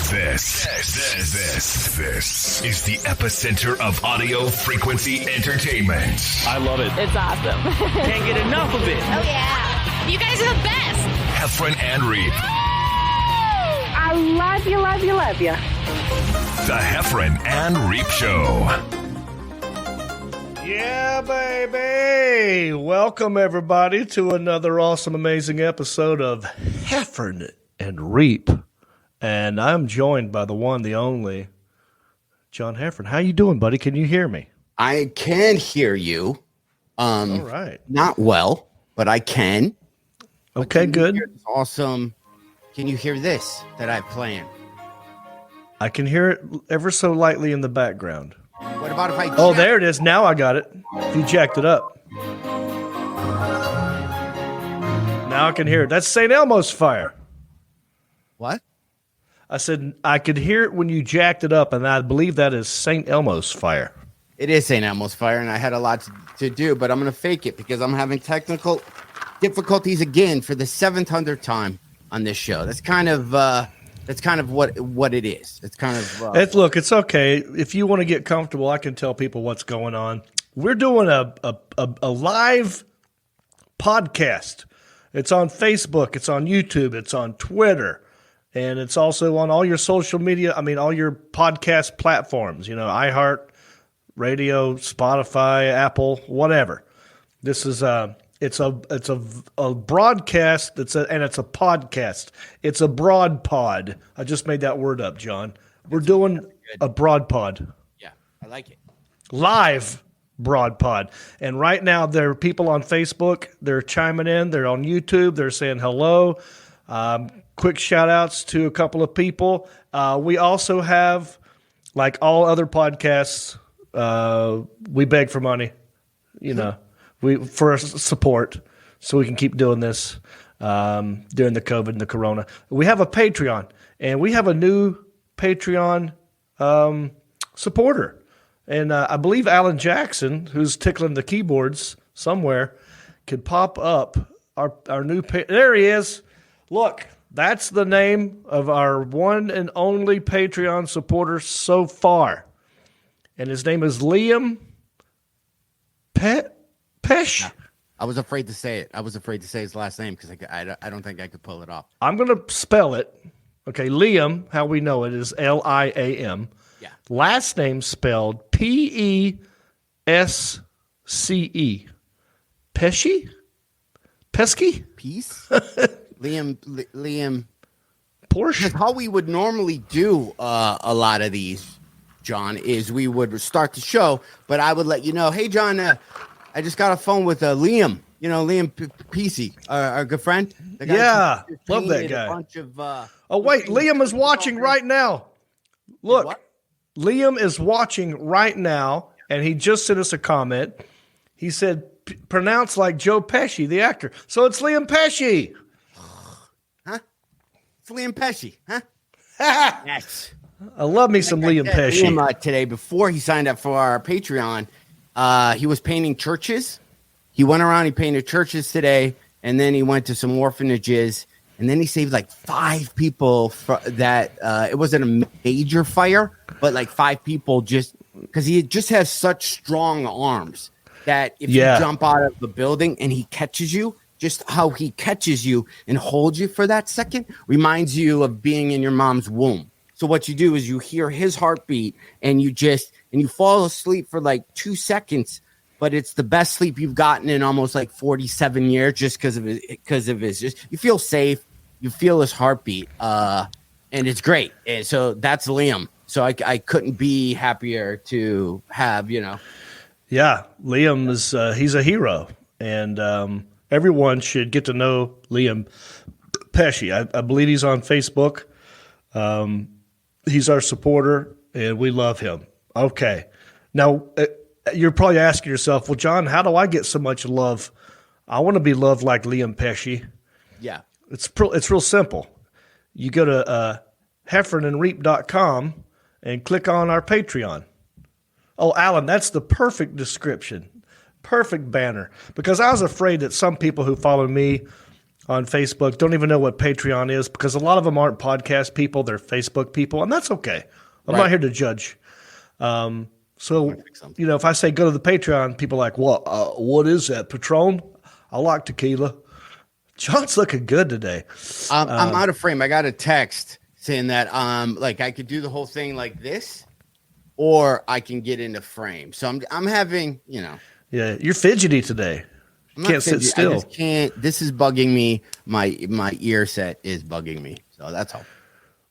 This is the epicenter of audio frequency entertainment. I love it. It's awesome. Can't get enough of it. Oh, yeah. You guys are the best. Heffron and Reep. I love you, love you, love you. The Heffron and Reep Show. Yeah, baby. Welcome, everybody, to another awesome, amazing episode of Heffron and Reep. And I'm joined by the one, the only, John Heffron. How you doing, buddy? Can you hear me? I can hear you. All right. Not well, but I can. Okay, good. Awesome. Can you hear this that I planned? I can hear it ever so lightly in the background. What about if I... Oh, there it is. Now I got it. You jacked it up. Now I can hear it. That's St. Elmo's fire. What? I said I could hear it when you jacked it up, and I believe that is St. Elmo's fire. It is St. Elmo's fire, and I had a lot to do, but I'm going to fake it because I'm having technical difficulties again for the 700th time on this show. That's kind of what it is. It's kind of Look, it's okay. If you want to get comfortable, I can tell people what's going on. We're doing a live podcast. It's on Facebook. It's on YouTube. It's on Twitter. And it's also on all your social media. I mean, all your podcast platforms, iHeart, Radio, Spotify, Apple, whatever. This is it's a broadcast. It's a podcast. It's a broad pod. I just made that word up, John. We're doing a broad pod. Yeah, I like it. Live broad pod. And right now there are people on Facebook. They're chiming in. They're on YouTube. They're saying hello. Quick shout outs to a couple of people. We also have, like all other podcasts, we beg for money, for support so we can keep doing this during the COVID and the Corona. We have a Patreon, and we have a new Patreon supporter. And I believe Alan Jackson, who's tickling the keyboards somewhere, could pop up our new there he is. Look. That's the name of our one and only Patreon supporter so far. And his name is Liam Pesh. Yeah. I was afraid to say it. I was afraid to say his last name because I don't think I could pull it off. I'm going to spell it. Okay, Liam, how we know it, is Liam. Yeah. Last name spelled Pesce. Pesci? Pesky? Peace? Liam. Porsche? How we would normally do a lot of these, John, is we would start the show, but I would let you know, hey, John, I just got a phone with Liam. Liam Pesce, our good friend. Yeah, love that guy. Oh, wait, Liam is watching right now. Look, Liam is watching right now, and he just sent us a comment. He said, pronounce like Joe Pesci, the actor. So it's Liam Pesci. Liam Pesci, huh? Yes. I love me some Liam Pesci. Liam, today, before he signed up for our Patreon, he was painting churches. He went around, he painted churches today, and then he went to some orphanages, and then he saved like 5 people that it wasn't a major fire, but like 5 people just because he just has such strong arms that if you jump out of the building and he catches you, just how he catches you and holds you for that second reminds you of being in your mom's womb. So what you do is you hear his heartbeat and you fall asleep for like 2 seconds, but it's the best sleep you've gotten in almost like 47 years just because of his just you feel safe, you feel his heartbeat, and it's great. And so that's Liam. So I couldn't be happier to have, Yeah, Liam is he's a hero, and everyone should get to know Liam Pesci. I believe he's on Facebook. He's our supporter, and we love him. Okay. Now, you're probably asking yourself, well, John, how do I get so much love? I want to be loved like Liam Pesci. Yeah. It's real simple. You go to heffronandreep.com and click on our Patreon. Oh, Alan, that's the perfect description. Perfect banner. Because I was afraid that some people who follow me on Facebook don't even know what Patreon is because a lot of them aren't podcast people. They're Facebook people, and that's okay. I'm not here to judge. So, if I say go to the Patreon, people are like, what is that, Patron? I like tequila. John's looking good today. I'm out of frame. I got a text saying that I could do the whole thing like this, or I can get into frame. So I'm having, Yeah, you're fidgety today. You can't sit still. I just can't. This is bugging me. My ear set is bugging me. So that's all.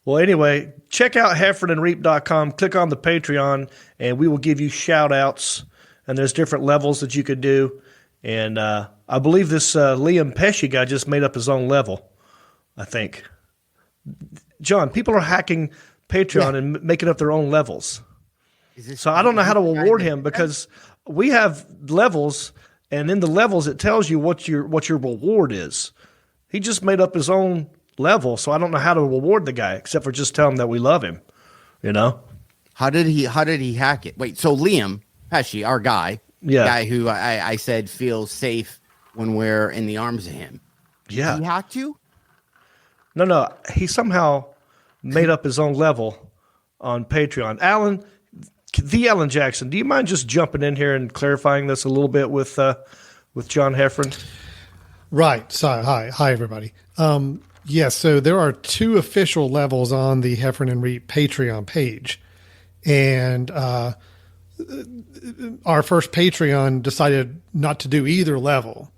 Well, anyway, check out heffronandreep.com. Click on the Patreon, and we will give you shout-outs. And there's different levels that you could do. And I believe this Liam Pesci guy just made up his own level, I think. John, people are hacking Patreon and making up their own levels. So I don't know how to reward him because we have levels, and in the levels it tells you what your reward is. He just made up his own level, so I don't know how to reward the guy except for just tell him that we love him. How did he hack it? Wait, so Liam Pesci, our guy, guy who I said feels safe when we're in the arms of him. Yeah, he hacked you? No, he somehow made up his own level on Patreon. Alan Jackson, do you mind just jumping in here and clarifying this a little bit with John Heffron? Right. So hi everybody. Yes, so there are 2 official levels on the Heffron and Reep Patreon page. And our first Patreon decided not to do either level,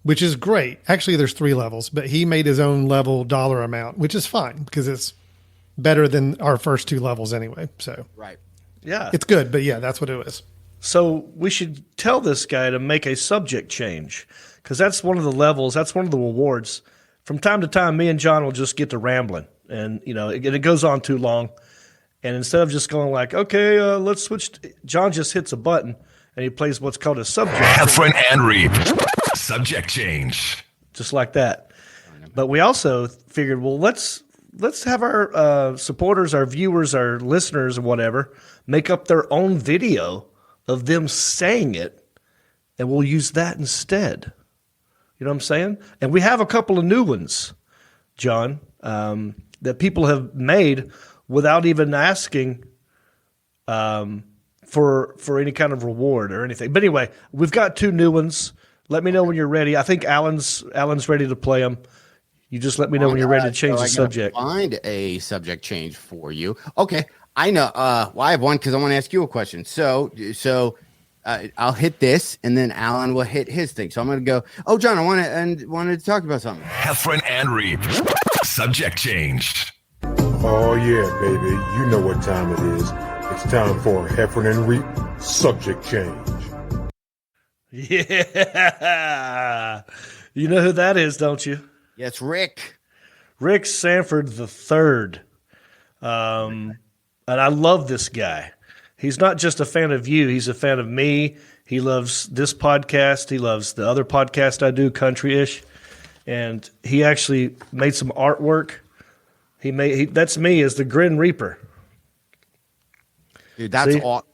which is great. Actually, there's 3 levels, but he made his own level dollar amount, which is fine because it's better than our first 2 levels anyway. So right. Yeah. It's good, but yeah, that's what it was. So we should tell this guy to make a subject change because that's one of the levels. That's one of the rewards. From time to time, me and John will just get to rambling, and it goes on too long. And instead of just going like, okay, let's switch, John just hits a button and he plays what's called a subject. Heffron and Reep. Subject change. Just like that. But we also figured, well, let's have our supporters, our viewers, our listeners, or whatever, make up their own video of them saying it, and we'll use that instead. You know what I'm saying? And we have a couple of new ones, John, that people have made without even asking for any kind of reward or anything. But anyway, we've got 2 new ones. Let me know when you're ready. I think Alan's ready to play them. You just let me know when you're ready to change the subject. Find a subject change for you. Okay, I know. Well, I have one because I want to ask you a question. So I'll hit this, and then Alan will hit his thing. So I'm going to go. Oh, John, I wanted to talk about something. Heffron and Reep. Subject change. Oh yeah, baby. You know what time it is. It's time for Heffron and Reep subject change. Yeah, you know who that is, don't you? Yes, Rick Sanford III. And I love this guy. He's not just a fan of you. He's a fan of me. He loves this podcast. He loves the other podcast I do, Country-ish. And he actually made some artwork. That's me as the Grin Reaper. Dude, that's all.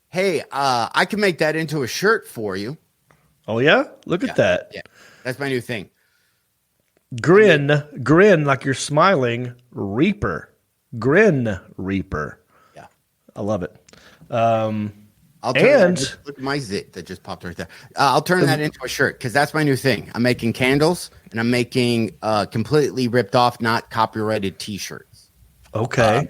Hey, I can make that into a shirt for you. Oh, yeah? Look at that. Yeah, that's my new thing. Grin like you're smiling, Reaper. Grin Reaper. Yeah. I love it. Look at my zit that just popped right there. I'll turn that into a shirt because that's my new thing. I'm making candles and I'm making completely ripped off, not copyrighted T-shirts. Okay.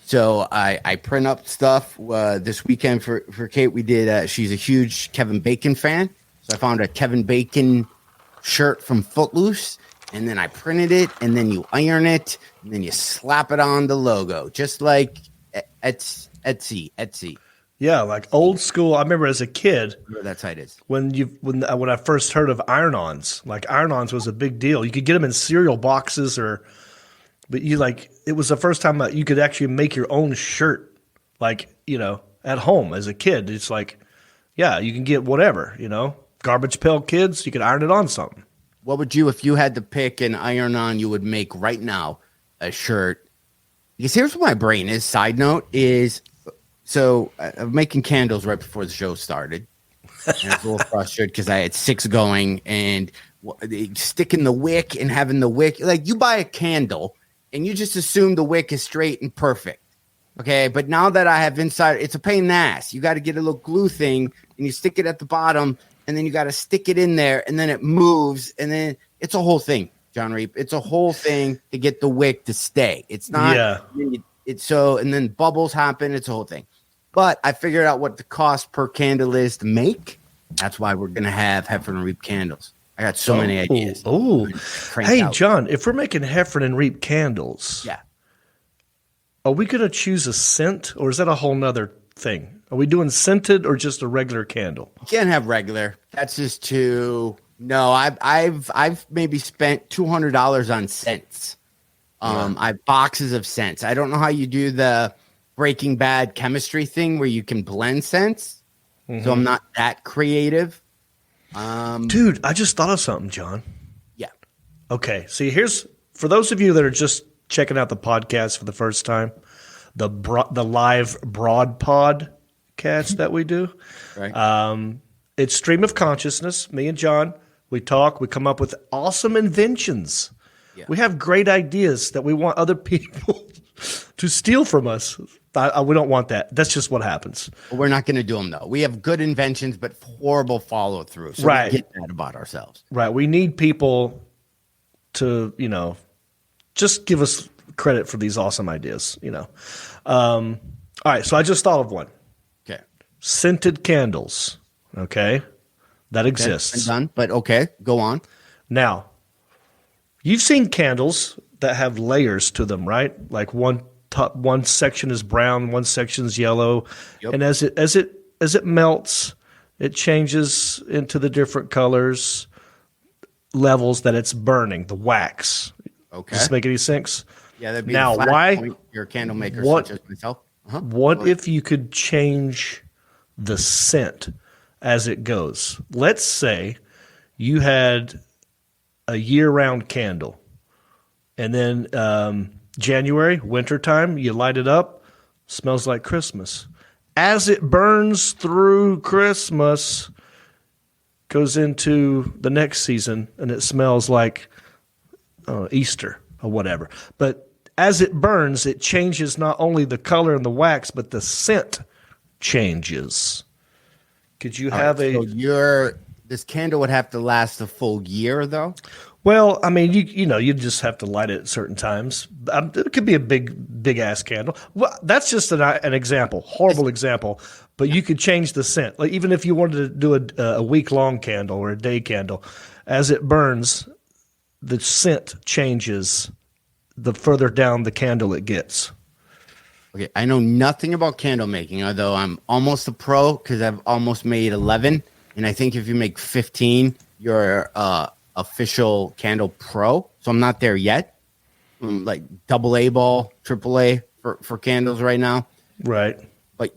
So I print up stuff this weekend for Kate. We did. She's a huge Kevin Bacon fan, so I found a Kevin Bacon shirt from Footloose, and then I printed it, and then you iron it, and then you slap it on the logo, just like Etsy. Yeah, like old school. I remember as a kid. That's how it is. When I first heard of iron-ons, like iron-ons was a big deal. You could get them in cereal boxes, but it was the first time you could actually make your own shirt, at home as a kid. It's like, yeah, you can get whatever, Garbage Pail Kids, you could iron it on something. What would you, if you had to pick an iron-on you would make right now, a shirt? Because here's what my brain is. Side note is, so I'm making candles right before the show started. And I was a little frustrated because I had 6 going, and sticking the wick and having the wick, like you buy a candle and you just assume the wick is straight and perfect. Okay. But now that I have inside, it's a pain in the ass. You got to get a little glue thing and you stick it at the bottom, and then you got to stick it in there, and then it moves, and then it's a whole thing, John Reep. It's a whole thing to get the wick to stay. It's not, it's so, and then bubbles happen. It's a whole thing. But I figured out what the cost per candle is to make. That's why we're going to have Heffron Reep candles. I got so many ideas. Oh, hey, John, if we're making Heffron and Reep candles, are we going to choose a scent, or is that a whole nother thing? Are we doing scented or just a regular candle? You can't have regular. That's just too. No, I've maybe spent $200 on scents. I have boxes of scents. I don't know how you do the Breaking Bad chemistry thing where you can blend scents. So I'm not that creative. Dude, I just thought of something, John. Yeah. Okay. See, here's for those of you that are just checking out the podcast for the first time, the live broad podcast that we do. Right. It's stream of consciousness. Me and John, we talk. We come up with awesome inventions. Yeah. We have great ideas that we want other people to steal from us. We don't want that. That's just what happens. We're not going to do them, though. We have good inventions, but horrible follow through. So we get that about ourselves. Right. We need people to, just give us credit for these awesome ideas, All right. So I just thought of one. Okay. Scented candles. Okay. That exists. Done, but okay. Go on. Now, you've seen candles that have layers to them, right? Like one section is brown, one section is yellow, and as it melts, it changes into the different colors, levels that it's burning. The wax. Okay. Does this make any sense? Yeah. That'd be now why you're a candlemaker such as myself. What if you could change the scent as it goes? Let's say you had a year-round candle, and then January, wintertime, you light it up, smells like Christmas. As it burns through Christmas, goes into the next season, and it smells like Easter or whatever. But as it burns, it changes not only the color and the wax, but the scent changes. Could you have this candle would have to last a full year, though? Well, I mean, you just have to light it at certain times. It could be a big ass candle. Well, that's just an example, horrible example. But you could change the scent. Like even if you wanted to do a week long candle or a day candle, as it burns, the scent changes the further down the candle it gets. Okay, I know nothing about candle making, although I'm almost a pro because I've almost made 11, and I think if you make 15, you're official candle pro. So I'm not there yet. I'm like AA ball, AAA for candles right now. Right. But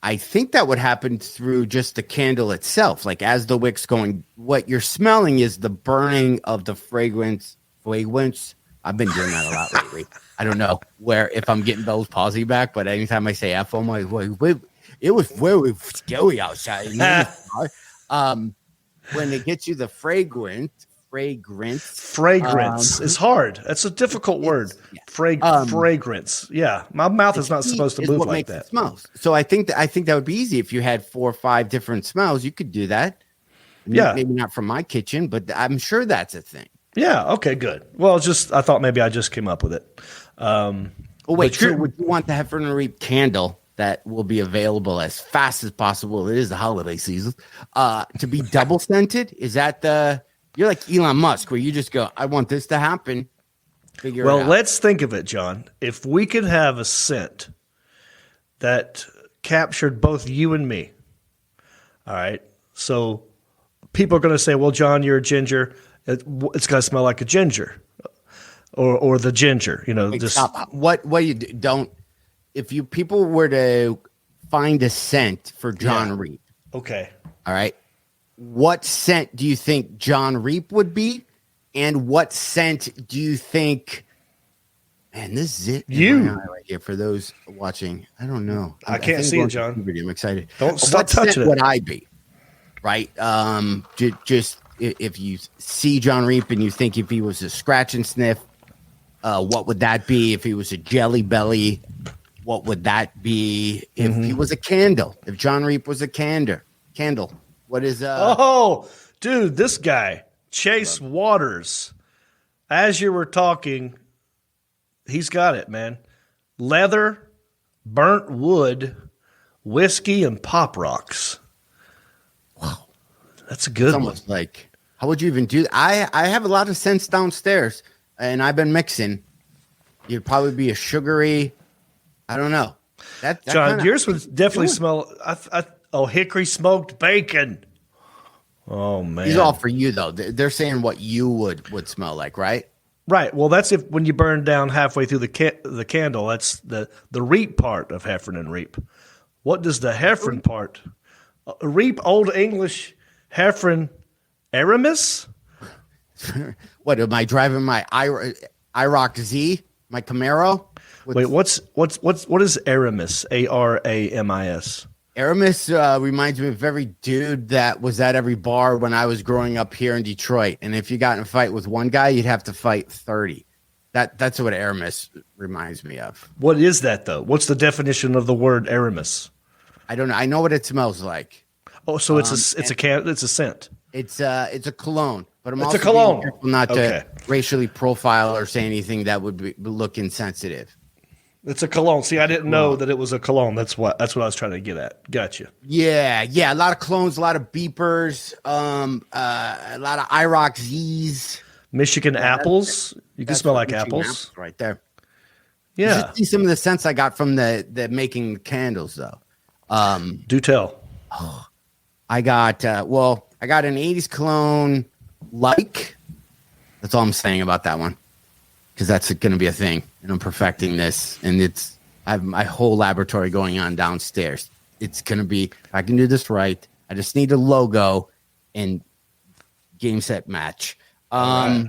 I think that would happen through just the candle itself. Like as the wick's going, what you're smelling is the burning of the fragrance. I've been doing that a lot lately. I don't know if I'm getting Bell's palsy back, but anytime I say F, I'm like, wait, it was very scary outside. When it gets you the fragrance is hard. That's a difficult word. Fragrance. Yeah, my mouth is not supposed to move like that. Smells. So I think that would be easy if you had 4 or 5 different smells. You could do that. Maybe not from my kitchen, but I'm sure that's a thing. Yeah. Okay. Good. Well, I thought maybe I just came up with it. Would you want the Heffron Reep candle that will be available as fast as possible? It is the holiday season. To be double scented? Is that you're like Elon Musk, where you just go, I want this to happen. Figure it out. Let's think of it, John. If we could have a scent that captured both you and me, all right. So people are going to say, "Well, John, you're a ginger. It's going to smell like a ginger, or the ginger." Stop. What you don't. If people were to find a scent for John Reep, okay, all right, what scent do you think John Reep would be, and what scent do you think? Man, this is it. Right here for those watching. I don't know. I can't see it, John. I'm excited. Don't stop touching it. What would I be? right? Just if you see John Reep and you think if he was a scratch and sniff, what would that be? If he was a jelly belly, what would that be? If he was a candle, if John Reep was a candle, what is Oh, dude, this guy, Chase Waters. As you were talking, he's got it, man. Leather, burnt wood, whiskey, and pop rocks. Wow. That's a good It's one. almost like, how would you even do that? I have a lot of scents downstairs, and I've been mixing. You'd probably be a sugary, I don't know. That John, kinda, yours would definitely smell. Hickory smoked bacon. Oh man, These are all for you though. They're saying what you would smell like, right? right. Well, that's if when you burn down halfway through the candle. That's the Reep part of Heffron and Reep. What does the Heffron part? Reep, Old English, Heffron, Aramis. What am I driving my IROC Z, my Camaro? Wait, what is Aramis? Aramis. Aramis reminds me of every dude that was at every bar when I was growing up here in Detroit. And if you got in a fight with one guy, you'd have to fight 30. That's what Aramis reminds me of. What is that though? What's the definition of the word Aramis? I don't know. I know what it smells like. Oh, so it's a scent. It's a cologne, but I'm It's also a cologne. being careful not Okay. to racially profile or say anything that would look insensitive. It's a cologne. See, I didn't know that it was a cologne. That's what I was trying to get at. Gotcha. Yeah. A lot of clones, a lot of beepers, a lot of IROC Z's. Michigan apples. You can That's smell what like Michigan apples. right there. You Yeah. should see some of the scents I got from the making candles though. Do tell. I got an 80s cologne like. That's all I'm saying about that one. Because that's going to be a thing, and I'm perfecting this, and I have my whole laboratory going on downstairs. It's going to be, if I can do this right, I just need a logo and game set match. Right.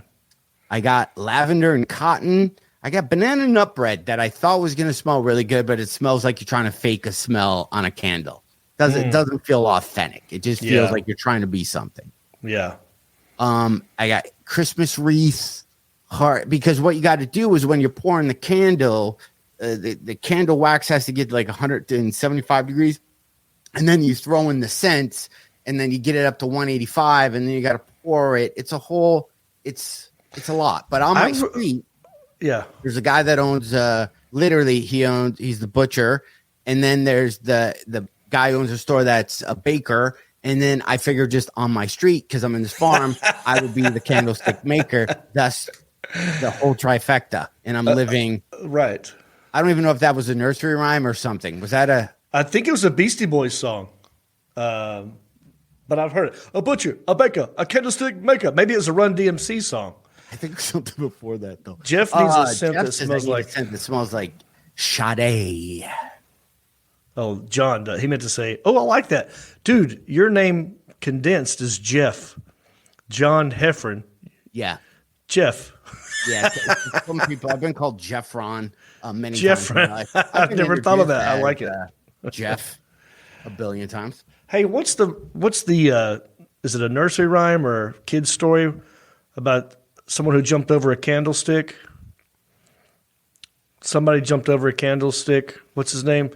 I got lavender and cotton. I got banana nut bread that I thought was going to smell really good, but it smells like you're trying to fake a smell on a candle. It doesn't feel authentic. It just feels like you're trying to be something. Yeah. I got Christmas wreath. Hard, because what you got to do is when you're pouring the candle, the candle wax has to get like 175 degrees, and then you throw in the scents, and then you get it up to 185, and then you got to pour it. It's a a lot. But on my street, there's a guy that owns he's the butcher, and then there's the guy who owns a store that's a baker. And then I figured just on my street, because I'm in this farm, I would be the candlestick maker. Thus, the whole trifecta. And I'm living. Right. I don't even know if that was a nursery rhyme or something. Was that I think it was a Beastie Boys song. But I've heard it. A butcher, a baker, a candlestick maker. Maybe it was a Run DMC song. I think something before that, though. Jeff needs a scent Jeff that says smells I need a like. scent that smells like Sade. Oh, John, he meant to say, oh, I like that. Dude, your name condensed is Jeff. John Heffron. Yeah. Jeff. Yeah. Some people, I've been called Jeffron many Jeffron. times. I've never thought of that. I like it. Jeff a billion times. Hey, what's the is it a nursery rhyme or a kid's story about someone who jumped over a candlestick? Somebody jumped over a candlestick. What's his name?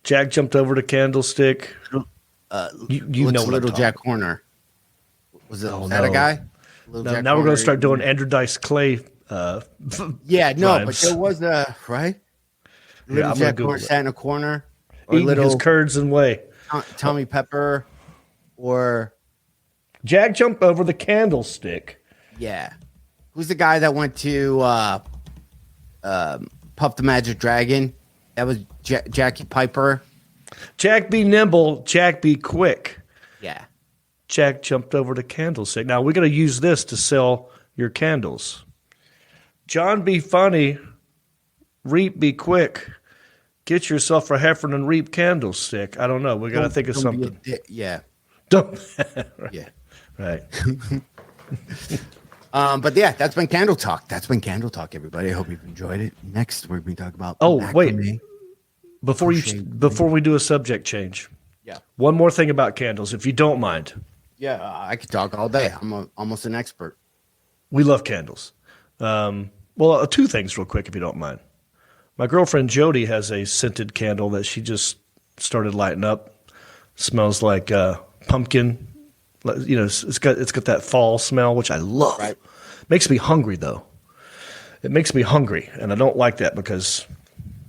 Jack jumped over the candlestick. You know what Little I'm Jack Horner. Was that a guy? No, now we're going to start doing Andrew Dice Clay. Yeah, no, rhymes. but there was right. Little I'm Jack gonna Horner Google sat in a corner, or eating little his curds and whey. Tommy Pepper, or Jack jumped over the candlestick. yeah, who's the guy that went to Puff the Magic Dragon? That was Jackie Piper. Jack be nimble, Jack be quick. Yeah. Jack jumped over the candlestick. Now we're going to use this to sell your candles. John be funny, Reep be quick. Get yourself a Heffron and Reep candlestick. I don't know. We got to think of something. Yeah. Don't. Yeah. Right. But yeah, that's been Candle Talk. Everybody. I hope you've enjoyed it. Next, we're going to talk about. Oh, macrame. wait. Before we do a subject change. Yeah. One more thing about candles, if you don't mind. Yeah, I could talk all day. Almost an expert. We love candles. Well, two things real quick, if you don't mind. My girlfriend Jody has a scented candle that she just started lighting up. Smells like pumpkin. You know, it's got that fall smell, which I love. Right. Makes me hungry though. It makes me hungry, and I don't like that because,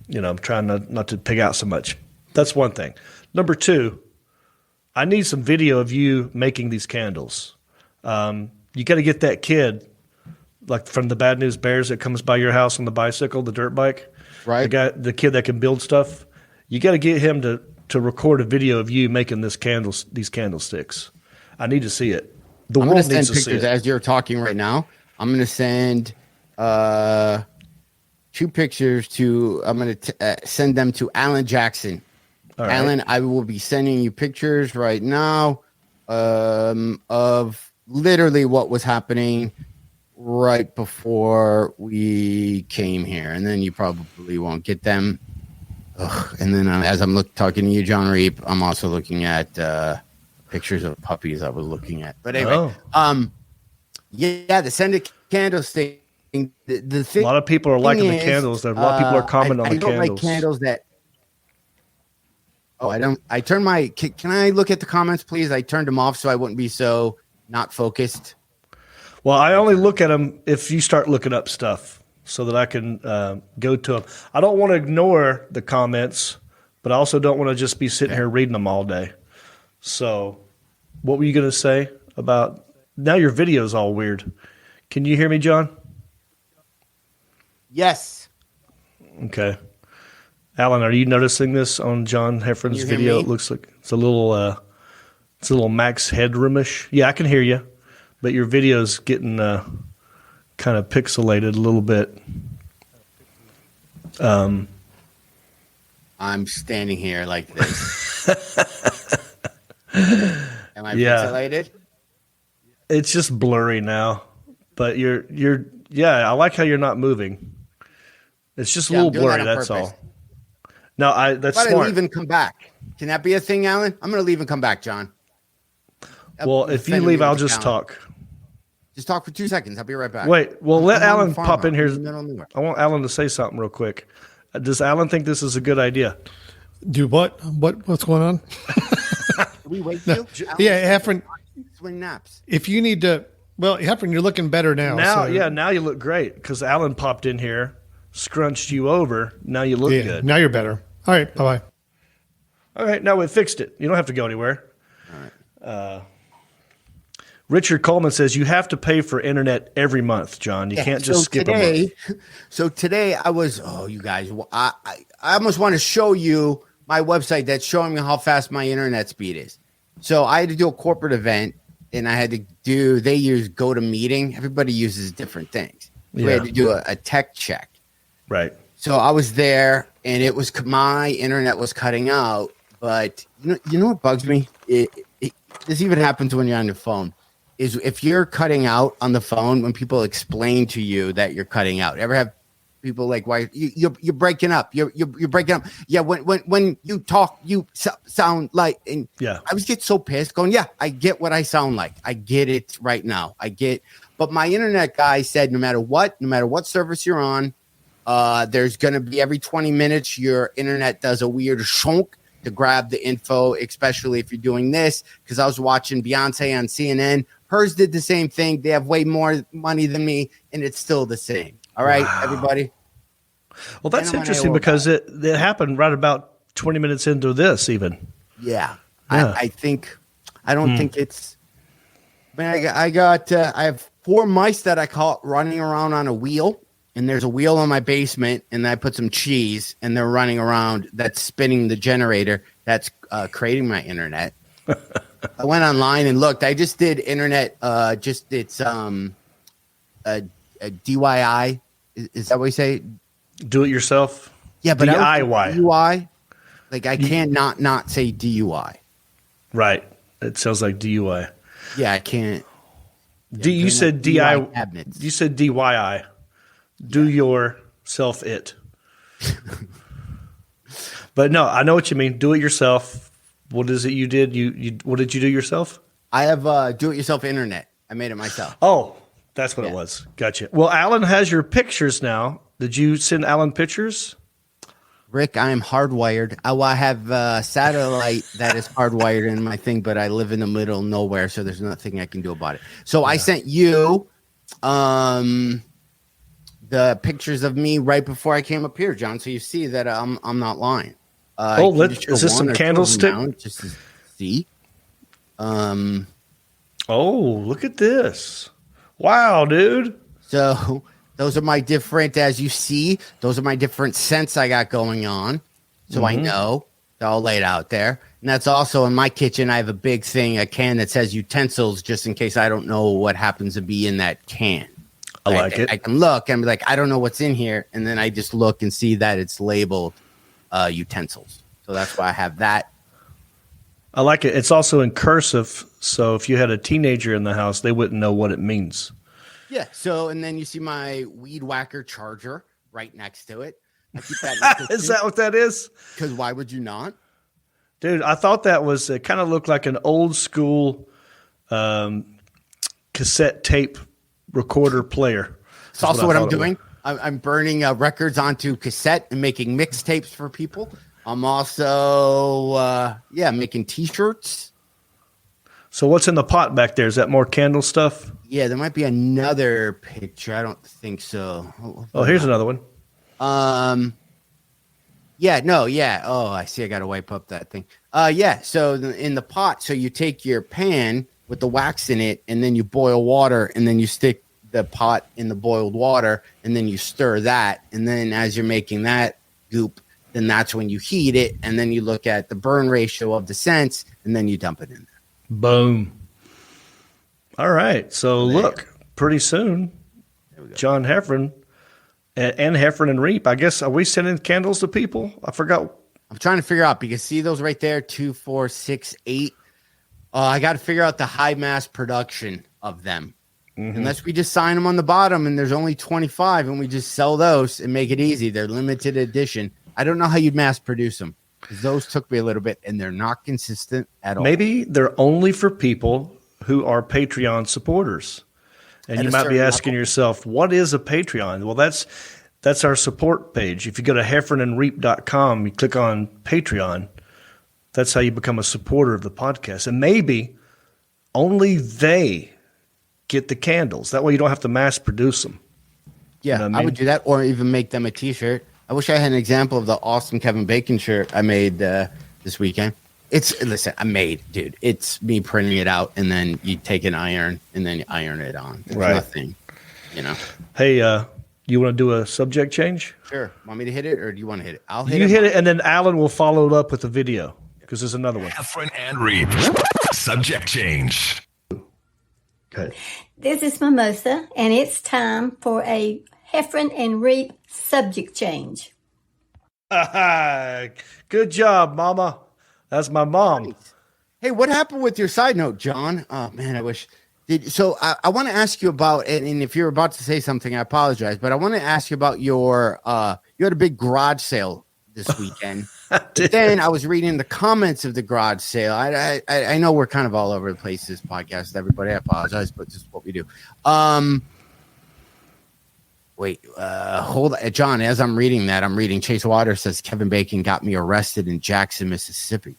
you know, I'm trying not to pig out so much. That's one thing. Number two, I need some video of you making these candles. You got to get that kid, like from the Bad News Bears, that comes by your house on the bicycle, the dirt bike. Right. The kid that can build stuff. You got to get him to record a video of you making these candlesticks. I need to see it. The I'm world gonna needs send to see pictures it. as you're talking right now. I'm going to send 2 pictures to. I'm going to send them to Alan Jackson. All right. Alan, I will be sending you pictures right now of literally what was happening right before we came here, and then you probably won't get them. Ugh. And then as I'm talking to you, John Reep, I'm also looking at pictures of puppies I was looking at. But anyway, yeah, the scented candlestick. The thing, A lot of people are liking the candles. A lot of people are commenting on the candles. I don't candles. like candles that. Oh, I don't. I turn my. Can I look at the comments, please? I turned them off so I wouldn't be so not focused. Well, I only look at them if you start looking up stuff so that I can go to them. I don't want to ignore the comments, but I also don't want to just be sitting here reading them all day. So what were you going to say about – now your video's all weird. Can you hear me, John? Yes. Okay. Alan, are you noticing this on John Heffron's Can you hear video? me? It looks like it's a little Max Headroomish. Yeah, I can hear you, but your video's getting kind of pixelated a little bit. I'm standing here like this. Am I pixelated? It's just blurry now, but you're I like how you're not moving. It's just a little blurry. That's all. No, that's Why don't I smart. leave and come back? Can that be a thing, Alan? I'm going to leave and come back, John. Well, if you leave, I'll just talk. Just talk for 2 seconds. I'll be right back. Wait, well, let I'm on Alan the farm. pop in here. I'm in the middle of nowhere. I want Alan to say something real quick. Does Alan think this is a good idea? Do what? What's going on? Do we wait you? Yeah, Heffron, Swing naps. if you need to, well, Heffron, you're looking better now. Now you look great because Alan popped in here, scrunched you over. Now you look good. Now you're better. All right, bye-bye. All right, now we fixed it. You don't have to go anywhere. All right. Richard Coleman says you have to pay for internet every month, John. You can't just skip a month. So today I was, you guys, I almost want to show you my website that's showing me how fast my internet speed is. So I had to do a corporate event, and I had to they use GoToMeeting. Everybody uses different things. So we had to do a tech check. Right. So I was there, and my internet was cutting out. But you know what bugs me? This even happens when you're on your phone. Is if you're cutting out on the phone when people explain to you that you're cutting out. Ever have people like, why you're breaking up? You're breaking up. Yeah, when you talk, you sound like. And yeah, I was get so pissed. Going, yeah, I get what I sound like. I get it right now. But my internet guy said, no matter what service you're on, there's gonna be every 20 minutes your internet does a weird shonk to grab the info, especially if you're doing this. Because I was watching Beyonce on CNN. Hers did the same thing. They have way more money than me, and it's still the same. All right, everybody? Well, that's interesting because it happened right about 20 minutes into this even. Yeah. I don't think it's – man, I have 4 mice that I caught running around on a wheel, and there's a wheel in my basement, and I put some cheese, and they're running around. That's spinning the generator that's creating my internet. I went online and looked. I just did internet. It's a DIY. Is that what you say? Do it yourself. Yeah, but DIY. DUI. Like I can't not say DUI. Right. It sounds like DUI. Yeah, I can't. You said DIY. Cabinets. You said DIY. Do yourself it. But no, I know what you mean. Do it yourself. What is it you did? What did you do yourself? I have do-it-yourself internet. I made it myself. Oh, that's what it was. Gotcha. Well, Alan has your pictures now. Did you send Alan pictures? Rick, I am hardwired. I have a satellite that is hardwired in my thing, but I live in the middle of nowhere, so there's nothing I can do about it. So I sent you the pictures of me right before I came up here, John, so you see that I'm not lying. Is this some candlestick? Just to see. Oh, look at this. Wow, dude. So those are my different, as you see, those are my different scents I got going on. So I know they're all laid out there. And that's also in my kitchen. I have a big thing, a can that says utensils, just in case I don't know what happens to be in that can. I like it. I can look and be like, I don't know what's in here. And then I just look and see that it's labeled utensils. So that's why I have that. I like it. It's also in cursive. So if you had a teenager in the house, they wouldn't know what it means. Yeah. So, and then you see my weed whacker charger right next to it. I keep that. Is that what that is? Because why would you not? Dude, I thought that was, it kind of looked like an old school cassette tape recorder player. It's also what I'm doing. I'm burning records onto cassette and making mixtapes for people. I'm also, making T-shirts. So what's in the pot back there? Is that more candle stuff? Yeah, there might be another picture. I don't think so. Oh, here's another one. Yeah, no, yeah. Oh, I see. I got to wipe up that thing. Yeah. So in the pot, so you take your pan with the wax in it, and then you boil water, and then you stick the pot in the boiled water, and then you stir that, and then as you're making that goop, then that's when you heat it, and then you look at the burn ratio of the scents, and then you dump it in there. Boom. All right. So look, pretty soon, John Heffron and Heffron and Reep. I guess, are we sending candles to people? I forgot. I'm trying to figure out, because see those right there, 2, 4, 6, 8. I got to figure out the high mass production of them. Unless we just sign them on the bottom and there's only 25 and we just sell those and make it easy. They're limited edition. I don't know how you'd mass produce them, because those took me a little bit and they're not consistent at all. Maybe they're only for people who are Patreon supporters. And you might be asking yourself, what is a Patreon? Well, that's our support page. If you go to heffronandreep.com, you click on Patreon. That's how you become a supporter of the podcast. And maybe only they get the candles. That way you don't have to mass produce them. Yeah, you know what I mean? would do that, or even make them a T-shirt. I wish I had an example of the awesome Kevin Bacon shirt I made this weekend. Dude. It's me printing it out, and then you take an iron, and then you iron it on. It's nothing, you know. Hey, you want to do a subject change? Sure. Want me to hit it, or do you want to hit it? I'll hit it. You hit it, and then Alan will follow it up with a video, because there's another one. Heffron and Reep. Subject change. Okay. This is Mimosa, and it's time for a Heffron and Reep subject change. Good job, Mama. That's my mom. Hey, what happened with your side note, John? Oh, man, I wish. I want to ask you about, and if you're about to say something, I apologize, but I want to ask you about your, you had a big garage sale this weekend. Then I was reading the comments of the garage sale. I know we're kind of all over the place, this podcast, everybody. I apologize, but this is what we do. Hold on, John. As I'm reading that, I'm reading Chase Waters says Kevin Bacon got me arrested in Jackson, Mississippi.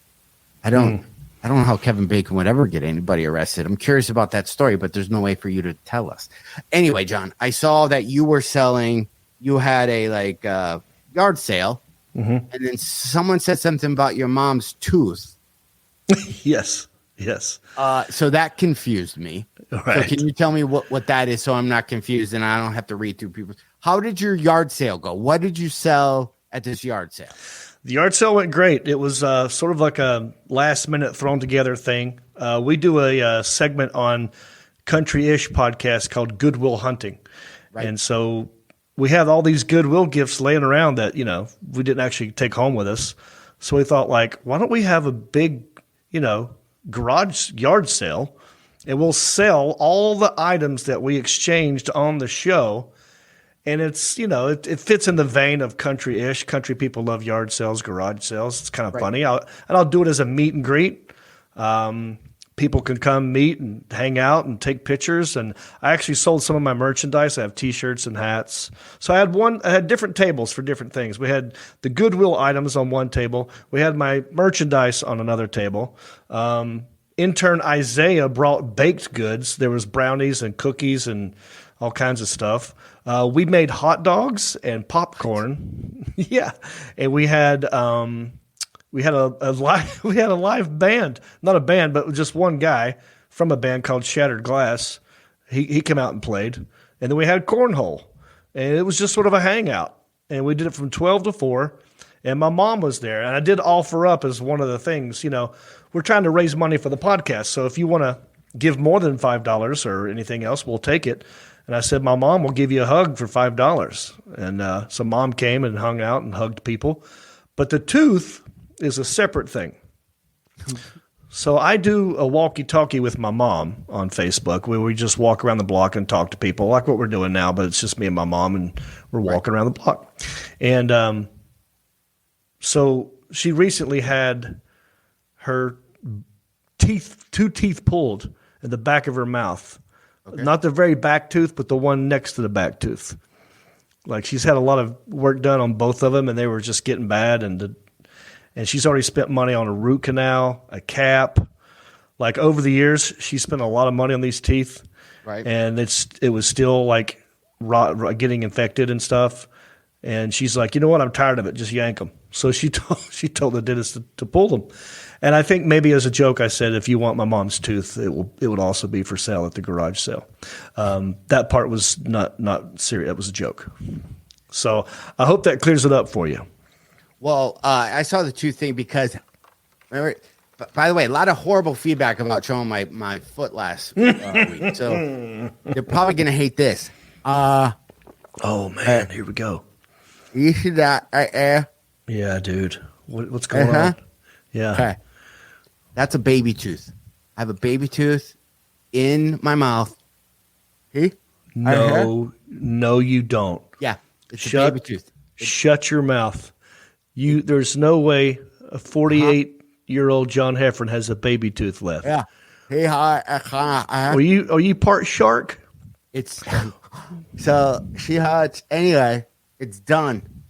I don't know how Kevin Bacon would ever get anybody arrested. I'm curious about that story, but there's no way for you to tell us. Anyway, John, I saw that you had a yard sale. And then someone said something about your mom's tooth. Yes. So that confused me. Right. So can you tell me what that is, so I'm not confused and I don't have to read through people? How did your yard sale go? What did you sell at this yard sale? The yard sale went great. It was sort of like a last-minute thrown-together thing. We do a segment on country-ish podcast called Goodwill Hunting. Right. And so we had all these Goodwill gifts laying around that, we didn't actually take home with us. So we thought, why don't we have a big, garage yard sale, and we'll sell all the items that we exchanged on the show. And it's, it fits in the vein of country-ish. Country people love yard sales, garage sales. It's kind of funny. I'll do it as a meet and greet. people can come meet and hang out and take pictures. And I actually sold some of my merchandise. I have T-shirts and hats. So I had different tables for different things. We had the Goodwill items on one table. We had my merchandise on another table. Intern Isaiah brought baked goods. There was brownies and cookies and all kinds of stuff. We made hot dogs and popcorn. Yeah. And we had a live band, not a band, but just one guy from a band called Shattered Glass. He came out and played, and then we had cornhole, and it was just sort of a hangout, and we did it from 12 to 4, and my mom was there, and I did offer up as one of the things, we're trying to raise money for the podcast, so if you want to give more than $5 or anything else, we'll take it. And I said, my mom will give you a hug for $5, and so mom came and hung out and hugged people, but the tooth is a separate thing. So I do a walkie-talkie with my mom on Facebook where we just walk around the block and talk to people like what we're doing now, but it's just me and my mom, and we're walking around the block. And so she recently had her two teeth pulled in the back of her mouth. Okay. Not the very back tooth, but the one next to the back tooth. Like she's had a lot of work done on both of them, and they were just getting bad, and she's already spent money on a root canal, a cap. Like over the years, she spent a lot of money on these teeth, right? And it was still like getting infected and stuff. And she's like, you know what? I'm tired of it. Just yank them. So she told the dentist to pull them. And I think maybe as a joke, I said, if you want my mom's tooth, it would also be for sale at the garage sale. That part was not serious. That was a joke. So I hope that clears it up for you. Well, I saw the tooth thing because, remember, by the way, a lot of horrible feedback about showing my foot last week. So they're probably going to hate this. Oh, man, here we go. You see that? Yeah, dude. What's going on? Yeah. Okay. That's a baby tooth. I have a baby tooth in my mouth. See? No, you don't. Yeah, it's a baby tooth. Shut your mouth. There's no way a 48-year-old John Heffron has a baby tooth left. Yeah. Hey, Are you part shark? It's so see how it's anyway. It's done.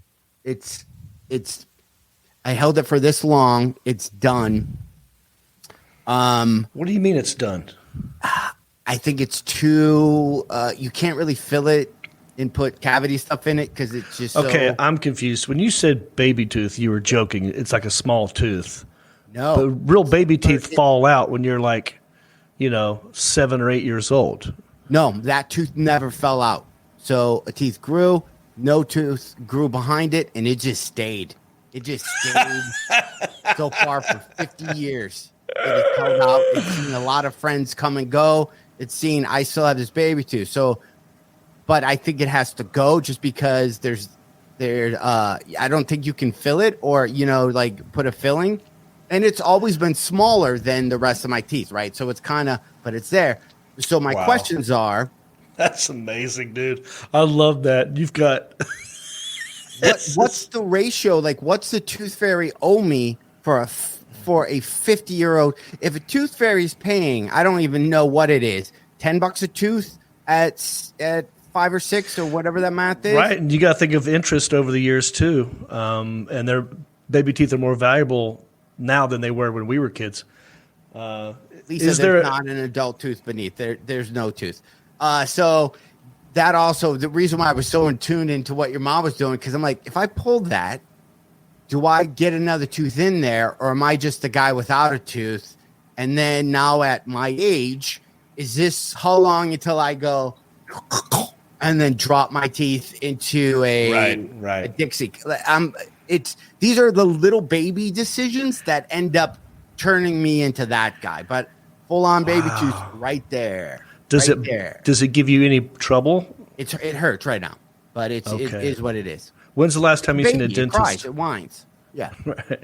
It's. I held it for this long. It's done. What do you mean it's done? I think it's too. You can't really fill it and put cavity stuff in it because it's just. Okay, I'm confused. When you said baby tooth, you were joking. It's like a small tooth. No, but real baby teeth fall out when you're like, 7 or 8 years old. No, that tooth never fell out. So a teeth grew, no tooth grew behind it, and it just stayed. It just stayed so far for 50 years. It has held out. It's seen a lot of friends come and go. It's seen I still have this baby tooth. So, but I think it has to go just because I don't think you can fill it or, like put a filling. And it's always been smaller than the rest of my teeth, right? So it's but it's there. So my questions are. That's amazing, dude. I love that. You've got. What's the ratio? Like, what's the tooth fairy owe me for a 50-year-old? If a tooth fairy's paying, I don't even know what it is. $10 a tooth at 5 or 6 or whatever that math is. Right, and you got to think of interest over the years too. And their baby teeth are more valuable now than they were when we were kids. Lisa, there's not an adult tooth beneath. There's no tooth. So that also, the reason why I was so in tune into what your mom was doing, because I'm like, if I pull that, do I get another tooth in there, or am I just the guy without a tooth? And then now at my age, is this how long until I go and then drop my teeth into a Dixie? These are the little baby decisions that end up turning me into that guy. But full on baby tooth right there. Does it give you any trouble? It hurts right now, but it is what it is. When's the last time you've seen a dentist? It cries, it whines. Yeah. Right.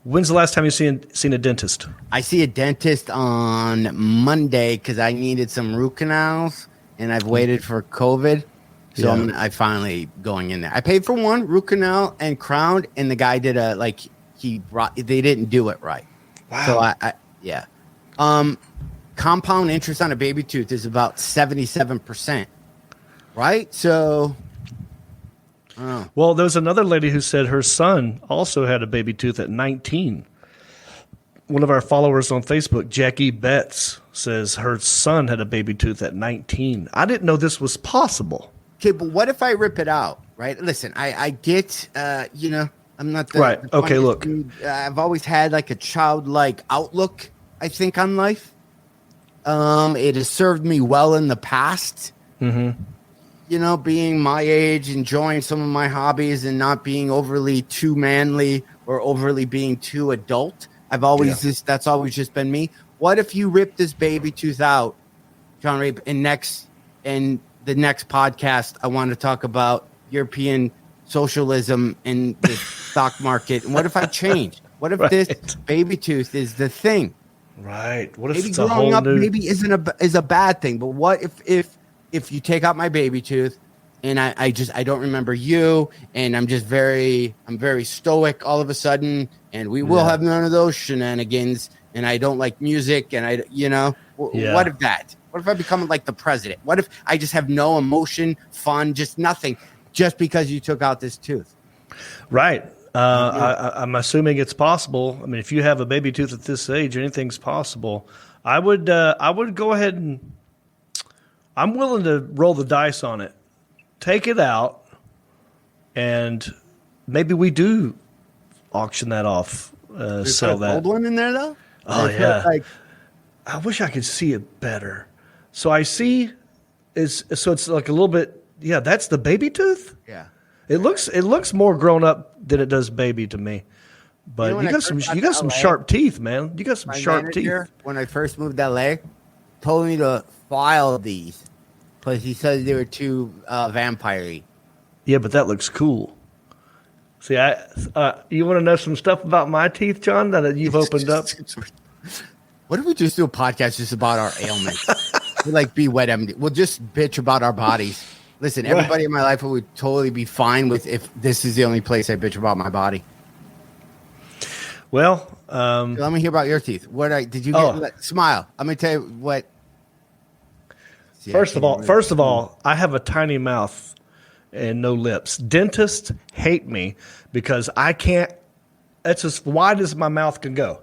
When's the last time you've seen a dentist? I see a dentist on Monday because I needed some root canals, and I've waited for COVID. So I'm finally going in there. I paid for one root canal and crown, and the guy did they didn't do it right. Wow. So I compound interest on a baby tooth is about 77%, right? So, I don't know. Well, there's another lady who said her son also had a baby tooth at 19. One of our followers on Facebook, Jackie Betts, says her son had a baby tooth at 19. I didn't know this was possible. Okay, but what if I rip it out, right? Listen, I get, I'm not the Right. the Okay, funniest look. dude. I've always had like a childlike outlook, I think, on life. It has served me well in the past. Mm-hmm. Being my age, enjoying some of my hobbies and not being overly too manly or overly being too adult. That's always just been me. What if you rip this baby tooth out, John Reep, and the next podcast, I want to talk about European socialism and the stock market. And what if I change? What if this baby tooth is the thing? Right. What if Maybe it's a growing whole up new... maybe is a bad thing. But what if you take out my baby tooth and I don't remember you and I'm very stoic all of a sudden and we will have none of those shenanigans and I don't like music and what if that? What if I become like the president? What if I just have no emotion, fun, just nothing, just because you took out this tooth? Right. I'm assuming it's possible. I mean, if you have a baby tooth at this age, anything's possible. I would go ahead and I'm willing to roll the dice on it. Take it out, and maybe we do auction that off, sell that. Old one in there though. Oh yeah. I wish I could see it better. So I see it's like a little bit. Yeah, that's the baby tooth. Yeah. It looks more grown up than it does baby to me. But you got some sharp teeth, man. You got some sharp teeth. When I first moved to LA, told me to file these because he said they were too vampire-y. Yeah, but that looks cool. See, you want to know some stuff about my teeth, John, that you've opened up? What if we just do a podcast just about our ailments? We'll be wet empty. We'll just bitch about our bodies. Listen, everybody in my life would totally be fine with if this is the only place I bitch about my body. Well, let me hear about your teeth. Did you get? Smile. I'm gonna tell you what. See, first of all, I have a tiny mouth and no lips. Dentists hate me because I can't. That's as wide as my mouth can go.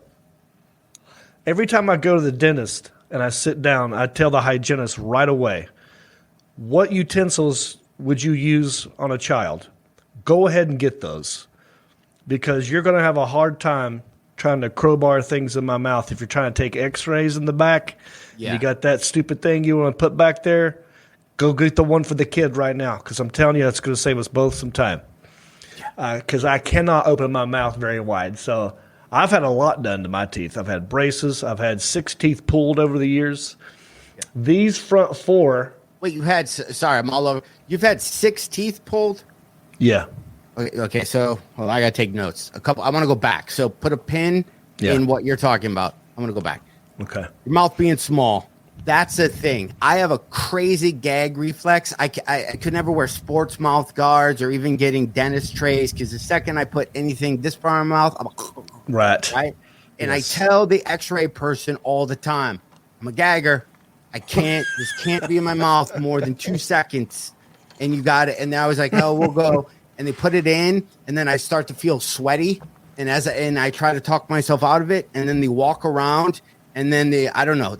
Every time I go to the dentist and I sit down, I tell the hygienist right away, what utensils would you use on a child? Go ahead and get those because you're going to have a hard time trying to crowbar things in my mouth. If you're trying to take x-rays in the back, you got that stupid thing you want to put back there, go get the one for the kid right now because I'm telling you, it's going to save us both some time because I cannot open my mouth very wide. So I've had a lot done to my teeth. I've had braces. I've had 6 teeth pulled over the years. Yeah. These front 4... Wait, sorry, I'm all over. You've had 6 teeth pulled? Yeah. Okay, so I got to take notes. I want to go back. So put a pin in what you're talking about. I'm going to go back. Okay. Your mouth being small. That's a thing. I have a crazy gag reflex. I could never wear sports mouth guards or even getting dentist trays because the second I put anything this far in my mouth, I'm right. And I tell the x-ray person all the time, I'm a gagger. This can't be in my mouth more than 2 seconds. And you got it. And I was like, oh, we'll go. And they put it in. And then I start to feel sweaty. And I try to talk myself out of it. And then they walk around. And then they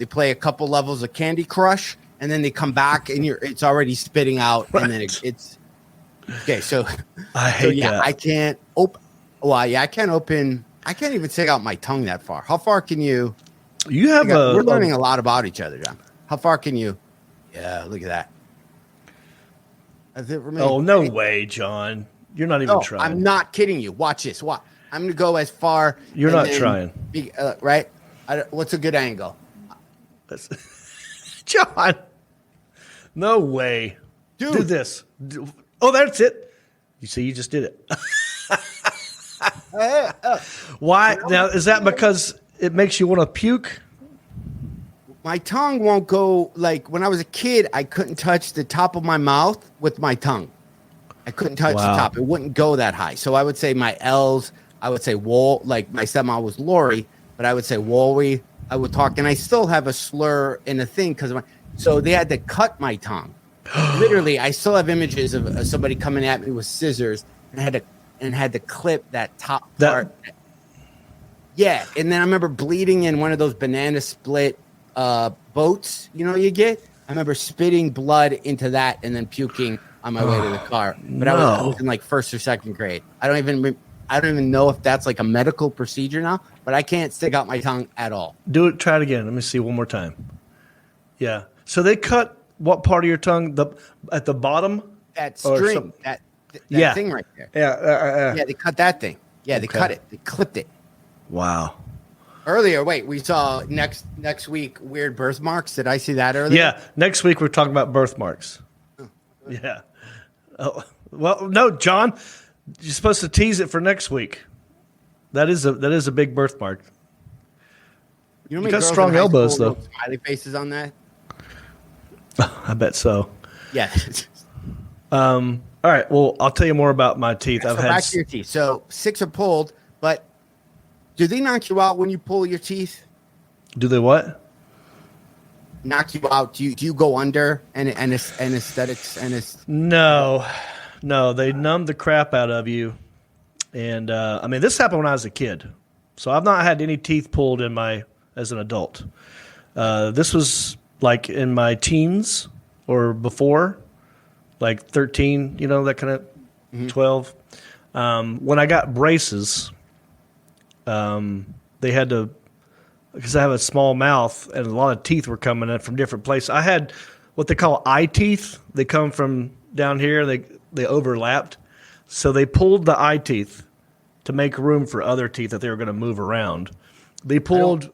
play a couple levels of Candy Crush. And then they come back and it's already spitting out. Right. And then it's okay. So I hate that. I can't open. Well, yeah, I can't even stick out my tongue that far. How far can you? We're learning a lot about each other, John. How far can you? Yeah, look at that. That's it for me. Oh, no way, John. You're not even trying. I'm not kidding you. Watch this. Watch. I'm going to go as far. You're not trying. Right? What's a good angle? John. No way. Dude. Do this. Oh, that's it. You see, you just did it. Why? Now, is that because it makes you want to puke? My tongue won't go, when I was a kid, I couldn't touch the top of my mouth with my tongue. I couldn't touch the top. It wouldn't go that high. So I would say my L's, I would say my stepmom was Lori, but I would say Wolry, I would talk, and I still have a slur in a thing so they had to cut my tongue. Literally, I still have images of somebody coming at me with scissors and had to clip that top part. Yeah, and then I remember bleeding in one of those banana split boats, you get. I remember spitting blood into that and then puking on my way to the car. But I was in like first or second grade. I don't even know if that's like a medical procedure now, but I can't stick out my tongue at all. Do it. Try it again. Let me see one more time. Yeah. So they cut what part of your tongue? At the bottom? That string. That thing right there. Yeah. Yeah, they cut that thing. Yeah, they cut it. They clipped it. Wow. Earlier, we saw next week weird birthmarks. Did I see that earlier? Yeah. Next week we're talking about birthmarks. Oh. Yeah. Oh, well, no, John, you're supposed to tease it for next week. That is a big birthmark. You got strong elbows, though. Smiley faces on that. I bet so. Yeah. All right. Well, I'll tell you more about my teeth. Back to your teeth. So 6 are pulled, but do they knock you out when you pull your teeth? Do they what? Knock you out? Do you go under anesthetics? No. They numb the crap out of you, and this happened when I was a kid, so I've not had any teeth pulled as an adult. This was like in my teens or before, like 13, that kind of 12. When I got braces, they had to, because I have a small mouth and a lot of teeth were coming in from different places. I had what they call eye teeth. They come from down here. They overlapped. So they pulled the eye teeth to make room for other teeth that they were going to move around. They pulled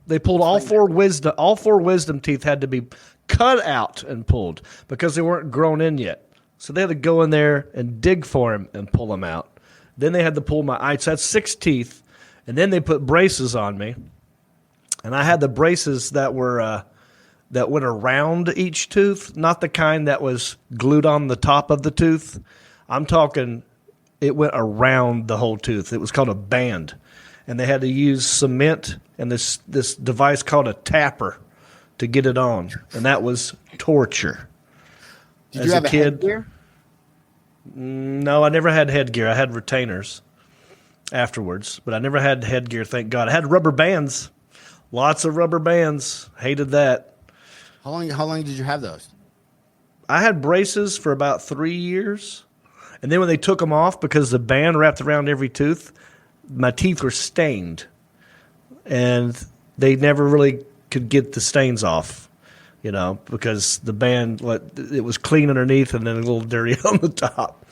They pulled all four wisdom teeth had to be cut out and pulled because they weren't grown in yet. So they had to go in there and dig for them and pull them out. Then they had to pull my eye. So that's 6 teeth. And then they put braces on me. And I had the braces that were that went around each tooth, not the kind that was glued on the top of the tooth. I'm talking it went around the whole tooth. It was called a band. And they had to use cement and this device called a tapper to get it on. And that was torture. Did you have a headgear? No, I never had headgear. I had retainers afterwards, but I never had headgear, thank God. I had rubber bands. Lots of rubber bands. Hated that. How long did you have those? I had braces for about 3 years. And then when they took them off, because the band wrapped around every tooth, my teeth were stained. And they never really could get the stains off, because the band, it was clean underneath and then a little dirty on the top.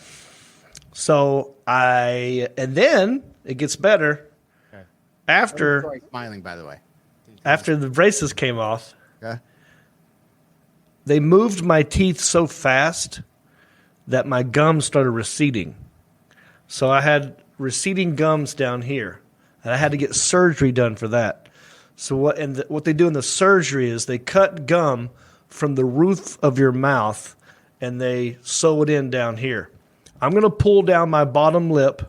So and then it gets better. Okay. After smiling, by the way. After the braces came off, okay. They moved my teeth so fast that my gums started receding. So I had receding gums down here, and I had to get surgery done for that. So what they do in the surgery is they cut gum from the roof of your mouth, and they sew it in down here. I'm going to pull down my bottom lip.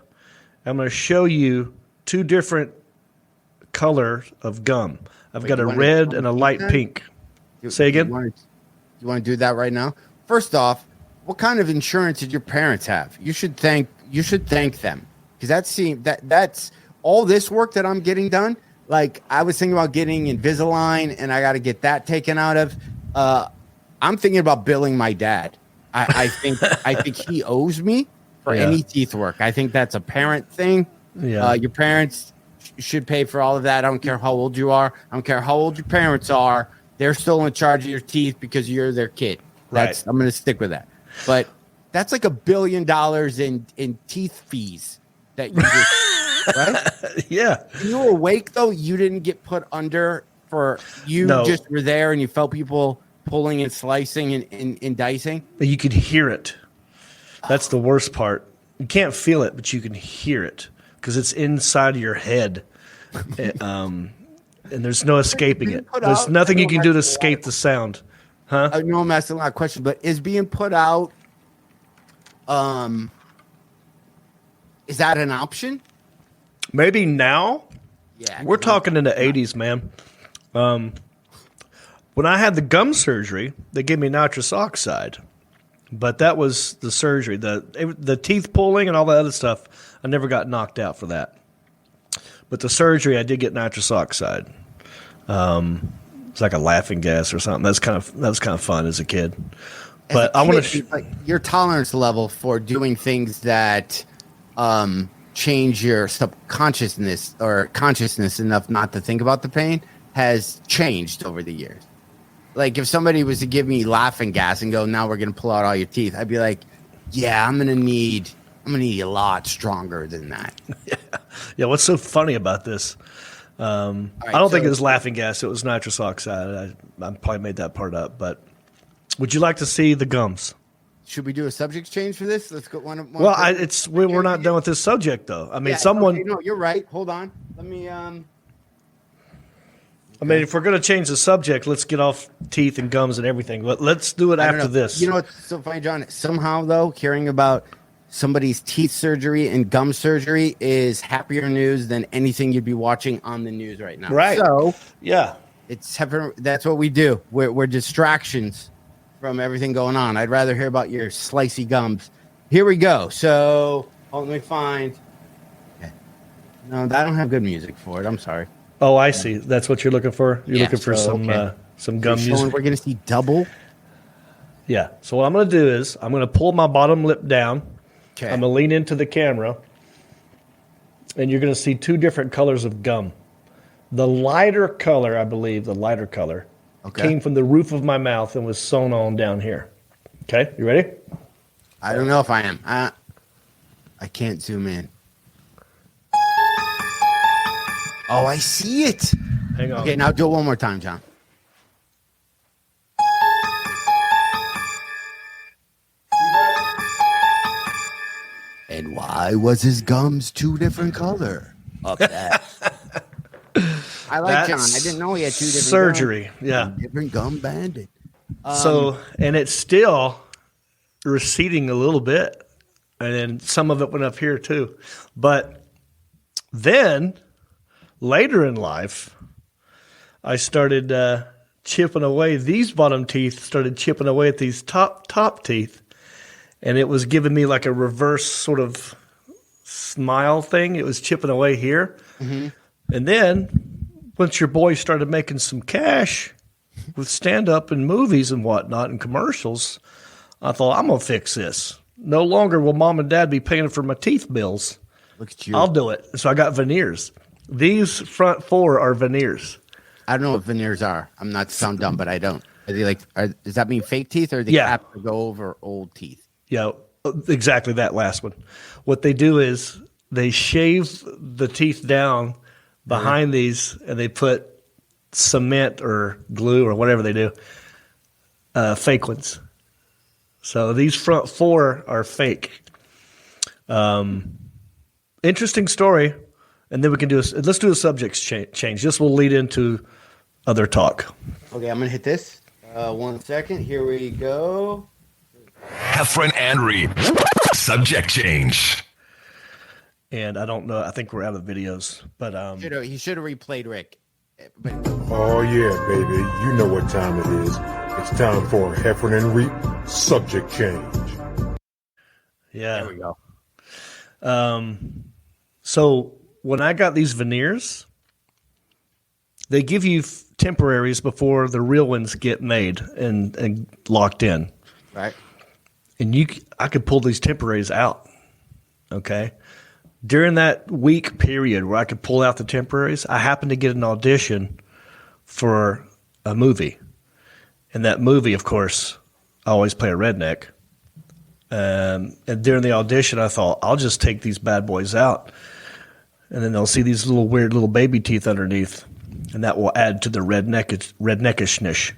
I'm going to show you 2 different colors of gum. I've got a red and a light pink. Say again? You want to do that right now? First off, what kind of insurance did your parents have? You should thank them, because that's all this work that I'm getting done. Like, I was thinking about getting Invisalign, and I got to get that taken out of. I'm thinking about billing my dad. I think he owes me for any teeth work. I think that's a parent thing. Yeah. Your parents should pay for all of that. I don't care how old you are. I don't care how old your parents are. They're still in charge of your teeth because you're their kid. Right. I'm going to stick with that. But that's like $1 billion in teeth fees that you just, right? Yeah. When you were awake, though, you didn't get put under just were there and you felt people pulling and slicing and dicing. You could hear it. That's the worst part. You can't feel it, but you can hear it because it's inside your head. And there's no escaping it. There's nothing you can do to escape the sound. Huh? I know I'm asking a lot of questions, but is being put out, is that an option? Maybe now. Yeah, We're talking in the 80s, man. When I had the gum surgery, they gave me nitrous oxide. But that was the surgery. The teeth pulling and all that other stuff, I never got knocked out for that. But the surgery, I did get nitrous oxide. It's like a laughing gas or something. That was kind of fun as a kid. But I want to like your tolerance level for doing things that change your subconsciousness or consciousness enough not to think about the pain has changed over the years. Like if somebody was to give me laughing gas and go, now we're going to pull out all your teeth, I'd be like, yeah, I'm going to need a lot stronger than that. Yeah. What's so funny about this? I don't think it was laughing gas. It was nitrous oxide. I probably made that part up. But would you like to see the gums? Should we do a subject change for this? Let's go one. Well, we're not done with this subject though. I mean, someone. Okay, no, you're right. Hold on. Let me. I mean, if we're going to change the subject, let's get off teeth and gums and everything. But let's do it after this. You know what's so funny, John? Somehow, though, hearing about somebody's teeth surgery and gum surgery is happier news than anything you'd be watching on the news right now. Right. So, yeah, that's what we do. We're distractions from everything going on. I'd rather hear about your slicey gums. Here we go. So, let me find. Okay. No, I don't have good music for it. I'm sorry. Oh, I see. That's what you're looking for? You're looking for some gum music? We're going to see double? Yeah. So what I'm going to do is I'm going to pull my bottom lip down. Okay. I'm going to lean into the camera. And you're going to see two different colors of gum. The lighter color, I believe, came from the roof of my mouth and was sewn on down here. Okay? You ready? I don't know if I am. I can't zoom in. Oh, I see it. Hang on. Okay, now do it one more time, John. And why was his gums two different color? Up that. I like John. I didn't know he had two different surgery. Gums. Yeah, different gum bandit. And it's still receding a little bit, and then some of it went up here too. But then later in life, I started chipping away. These bottom teeth started chipping away at these top teeth, and it was giving me like a reverse sort of smile thing. It was chipping away here. Mm-hmm. And then once your boy started making some cash with stand-up and movies and whatnot and commercials, I thought, I'm going to fix this. No longer will mom and dad be paying for my teeth bills. Look at you. I'll do it. So I got veneers. These front four are veneers. I don't know what veneers are. I'm not to sound dumb, but I don't. Are they does that mean fake teeth or the cap to go over old teeth? Yeah, exactly that last one. What they do is they shave the teeth down behind these, and they put cement or glue or whatever they do, fake ones. So these front four are fake. Interesting story. And then we can let's do a subject change. This will lead into other talk. Okay, I'm going to hit this. 1 second. Here we go. Heffron and Reep. Subject change. And I don't know. I think we're out of videos. But he should have replayed Rick. Oh, yeah, baby. You know what time it is. It's time for Heffron and Reep. Subject change. Yeah. There we go. So when I got these veneers, they give you temporaries before the real ones get made and locked in. Right. And I could pull these temporaries out. Okay. During that week period where I could pull out the temporaries, I happened to get an audition for a movie. And that movie, of course, I always play a redneck. And during the audition, I thought, I'll just take these bad boys out. And then they'll see these little weird little baby teeth underneath. And that will add to the redneckishness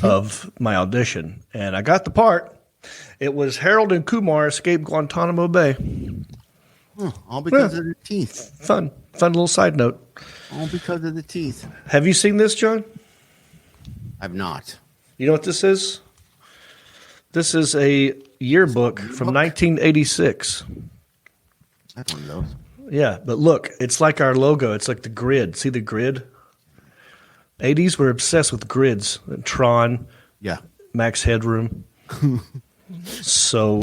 of my audition. And I got the part. It was Harold and Kumar Escape Guantanamo Bay. All because of the teeth. Fun little side note. All because of the teeth. Have you seen this, John? I've not. You know what this is? This is a yearbook from 1986. That's one of those. Yeah, but look, it's like our logo. It's like the grid. See the grid? 80s were obsessed with grids. Tron, Yeah. Max Headroom. So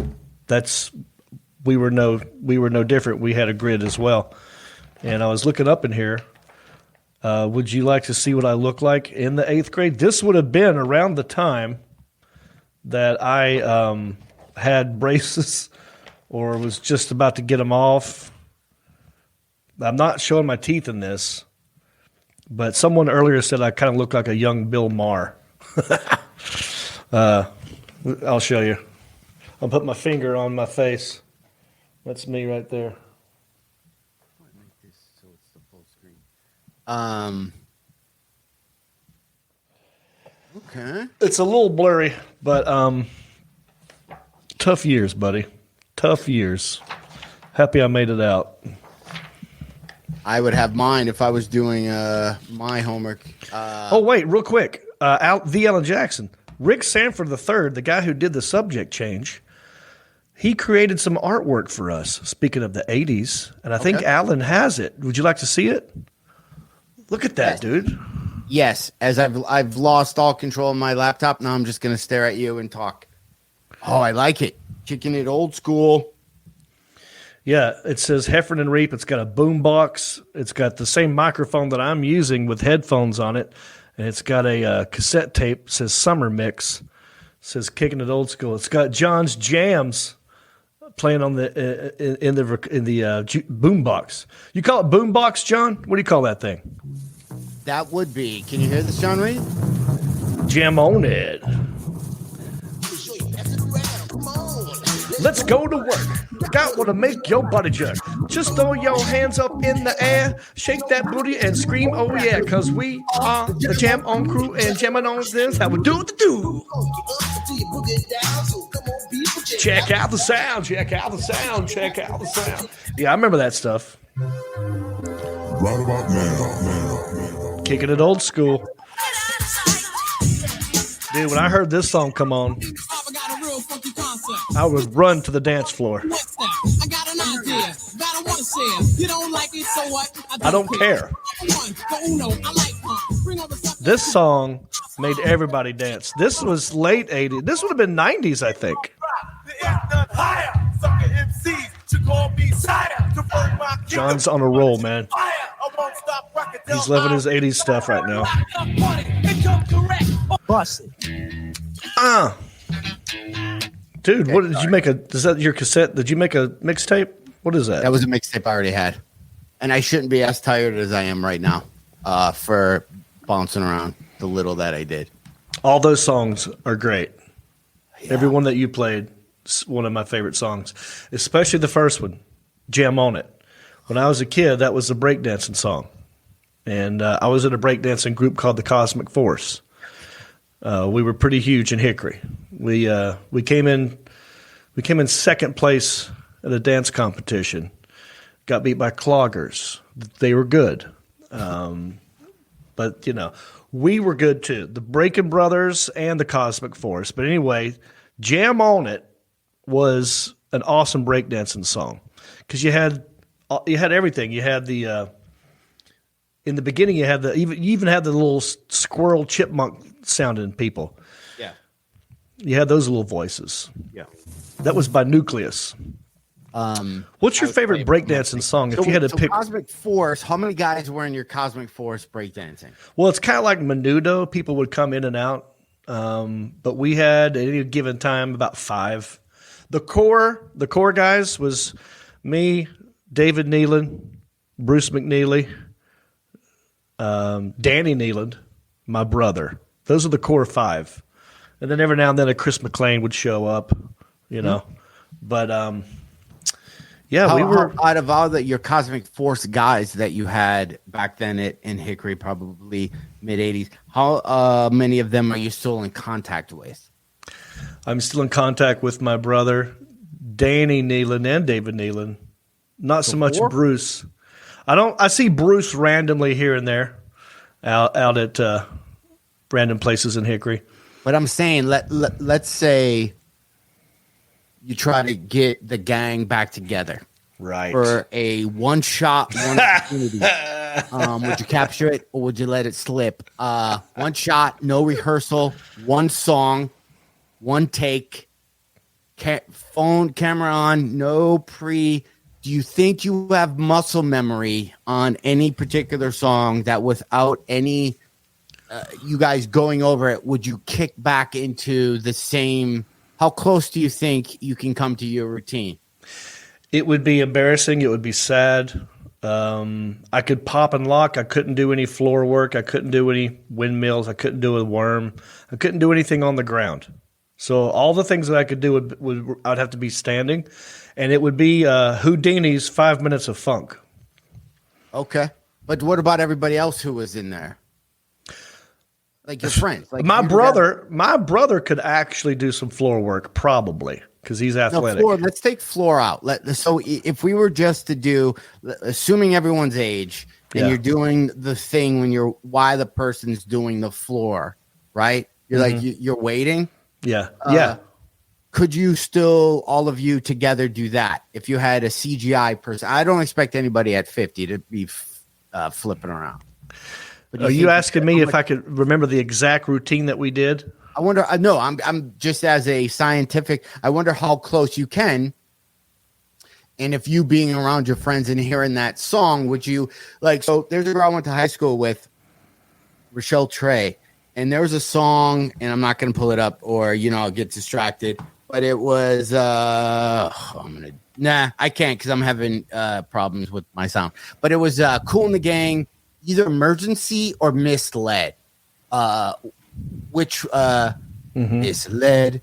we were no different. We had a grid as well. And I was looking up in here. Would you like to see what I look like in the 8th grade? This would have been around the time that I had braces or was just about to get them off. I'm not showing my teeth in this, but someone earlier said I kind of look like a young Bill Maher. I'll show you. I'll put my finger on my face. That's me right there. Okay. It's a little blurry, but tough years, buddy. Tough years. Happy I made it out. I would have mine if I was doing my homework. Oh, wait, real quick. The Alan Jackson. Rick Sanford III, the guy who did the subject change, he created some artwork for us, speaking of the 80s, and I think Alan has it. Would you like to see it? Look at that, dude. Yes, as I've lost all control of my laptop, now I'm just going to stare at you and talk. Oh, I like it. Kicking it old school. Yeah, it says Heffron and Reep. It's got a boom box. It's got the same microphone that I'm using with headphones on it. And it's got a cassette tape. It says Summer Mix. It says Kicking It Old School. It's got John's Jams playing on the in the boom box. You call it boom box, John? What do you call that thing? That would be. Can you hear this, John Reed? Jam on it. Let's go to work. Got what to make your body jerk. Just throw your hands up in the air, shake that booty and scream, oh yeah, cause we are the Jam On crew and jamming on this, how we do the do. Check out the sound, check out the sound, check out the sound. Yeah, I remember that stuff. Right about now. Kicking it old school. Dude, when I heard this song come on, I would run to the dance floor. I don't care. This song made everybody dance. This was late 80s. This would have been 90s, I think. John's on a roll, man. He's living his 80s stuff right now. Dude, what did you make is that your cassette? Did you make a mixtape? What is that? That was a mixtape I already had. And I shouldn't be as tired as I am right now for bouncing around the little that I did. All those songs are great. Yeah. Every one that you played is one of my favorite songs, especially the first one, Jam On It. When I was a kid, that was a breakdancing song. And I was in a breakdancing group called the Cosmic Force. We were pretty huge in Hickory. We came in second place at a dance competition. Got beat by Cloggers. They were good, but we were good too. The Breaking Brothers and the Cosmic Force. But anyway, Jam On It was an awesome breakdancing song because you had everything. You had the in the beginning you had you even had the little squirrel chipmunk sounding people. Yeah. You had those little voices. Yeah. That was by Nucleus. What's your favorite breakdancing song? If you had to pick Cosmic Force, how many guys were in your Cosmic Force breakdancing? Well, it's kind of like Menudo. People would come in and out. But we had at any given time about 5. The core guys was me, David Neelan, Bruce McNeely, Danny Neeland, my brother. Those are the core 5. And then every now and then a Chris McLean would show up, But yeah, we were out of all your Cosmic Force guys that you had back then in Hickory, probably mid 80s. How many of them are you still in contact with? I'm still in contact with my brother, Danny Neelan and David Neelan. Not so much Bruce. I see Bruce randomly here and there, out at random places in Hickory. But I'm saying, let's say you try to get the gang back together, Right. For a one shot, one opportunity. Would you capture it or would you let it slip? One shot, no rehearsal, one song, one take, phone camera on, no pre. Do you think you have muscle memory on any particular song that without any you guys going over it, would you kick back into the same? How close do you think you can come to your routine? It would be embarrassing. It would be sad. I could pop and lock. I couldn't do any floor work. I couldn't do any windmills. I couldn't do a worm. I couldn't do anything on the ground. So all the things that I could do would I'd have to be standing, and it would be Houdini's 5 minutes of funk. Okay, but what about everybody else who was in there? Like your friends? Like my brother could actually do some floor work, probably, because he's athletic. No, let's take floor out. So if we were just to do, assuming everyone's age, and you're doing the thing why the person's doing the floor, right? You're like you're waiting. Yeah. Yeah. Could you still, all of you together, do that? If you had a CGI person, I don't expect anybody at 50 to be flipping around. Are you asking me if I could remember the exact routine that we did? I wonder. No, I'm just as a scientific. I wonder how close you can. And if you being around your friends and hearing that song, would you like? So there's a girl I went to high school with, Rochelle Trey. And there was a song, and I'm not going to pull it up or, I'll get distracted. But it was, I can't because I'm having problems with my sound. But it was Kool and the Gang, either Emergency or Misled. Which Misled,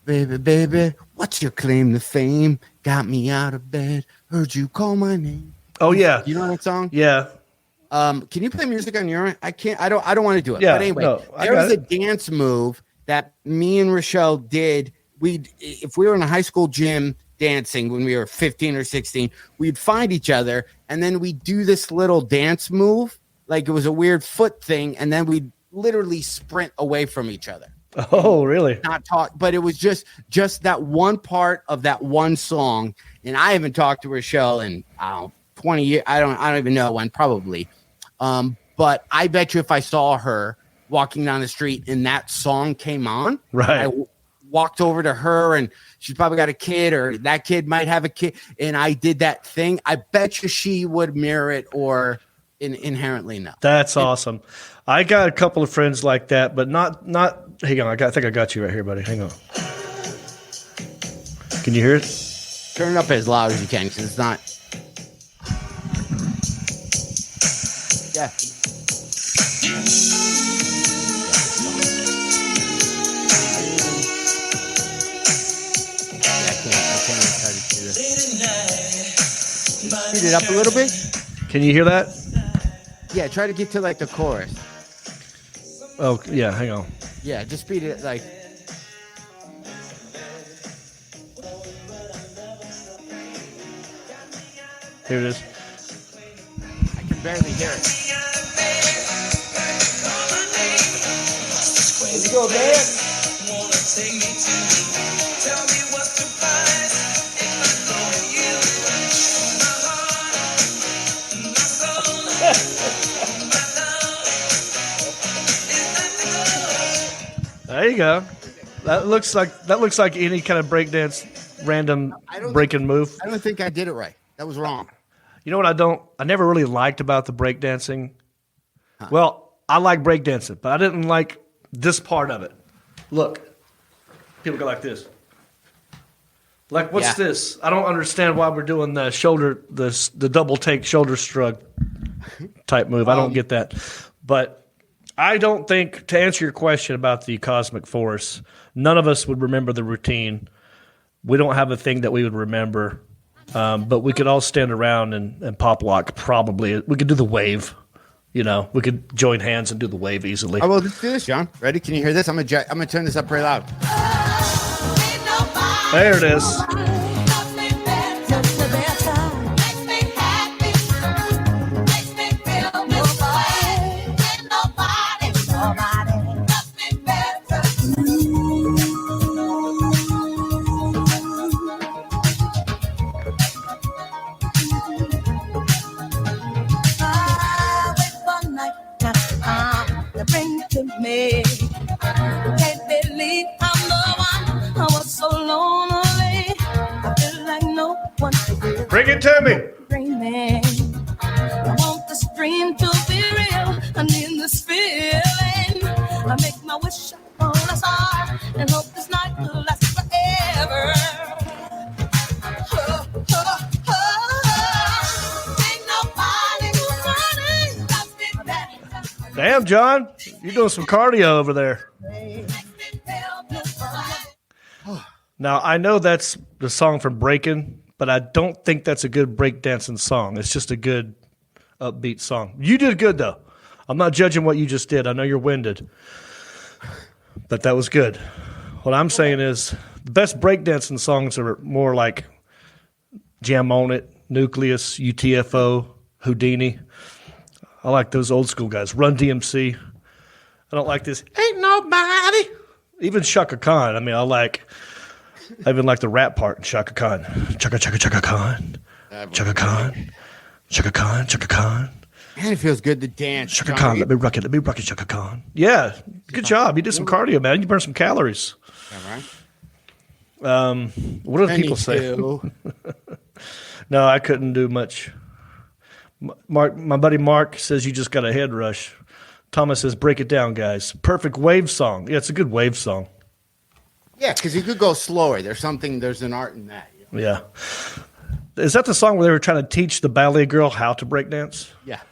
baby, what's your claim to fame? Got me out of bed, heard you call my name. Oh, yeah. You know that song? Yeah. Can you play music on your own? I can't. I don't want to do it. Yeah, but anyway, there was a dance move that me and Rochelle did. If we were in a high school gym dancing when we were 15 or 16, we'd find each other and then we'd do this little dance move, like it was a weird foot thing, and then we'd literally sprint away from each other. Oh, really? Not talk, but it was just that one part of that one song. And I haven't talked to Rochelle in 20 years. I don't even know when, probably. But I bet you if I saw her walking down the street and that song came on, right? I walked over to her and she's probably got a kid or that kid might have a kid. And I did that thing. I bet you she would mirror it or inherently no. That's awesome. I got a couple of friends like that, but not, hang on. I think I got you right here, buddy. Hang on. Can you hear it? Turn it up as loud as you can because it's not. Yeah. Speed it up a little bit. Can you hear that? Yeah, try to get to like the chorus. Oh, yeah, hang on. Yeah, just speed it like. Here it is. I can barely hear it. Let's go, man. There you go. That looks like any kind of breakdance random breaking move. I don't think I did it right. That was wrong. You know what I never really liked about the breakdancing? Huh. Well, I like breakdancing, but I didn't like this part of it. Look. People go like this. Like, what's this? I don't understand why we're doing the shoulder, the double take shoulder shrug type move. I don't get that. But I don't think, to answer your question about the cosmic force, none of us would remember the routine. We don't have a thing that we would remember. But we could all stand around and pop lock probably. We could do the wave. We could join hands and do the wave easily. Oh, well, let's do this, John. Ready? Can you hear this? I'm gonna turn this up pretty loud. There it is. Bring it to me. Dreaming. I want this dream to be real. I need this feeling. I make my wish on a star and hope this night will last forever. Oh, oh, oh. Ain't nobody running. Just be back. Damn, John, you're doing some cardio over there. Now, I know that's the song from Breakin', but I don't think that's a good breakdancing song. It's just a good upbeat song. You did good, though. I'm not judging what you just did. I know you're winded, but that was good. What I'm saying is the best breakdancing songs are more like Jam On It, Nucleus, UTFO, Houdini. I like those old school guys. Run DMC. I don't like this. Ain't nobody. Even Shaka Khan. I mean, I even like the rap part in Shaka Khan. Chaka Chaka Chaka Khan. Chaka Khan. Chaka Khan. Chaka Khan. Man, it feels good to dance. Shaka Khan. Let me rock it, Shaka Khan. Yeah. Good job. You did some cardio, man. You burned some calories. All right. What do people say? No, I couldn't do much. Mark, my buddy Mark says you just got a head rush. Thomas says, break it down, guys. Perfect wave song. Yeah, it's a good wave song. Yeah, because you could go slower. There's an art in that. You know? Yeah. Is that the song where they were trying to teach the ballet girl how to break dance? Yeah.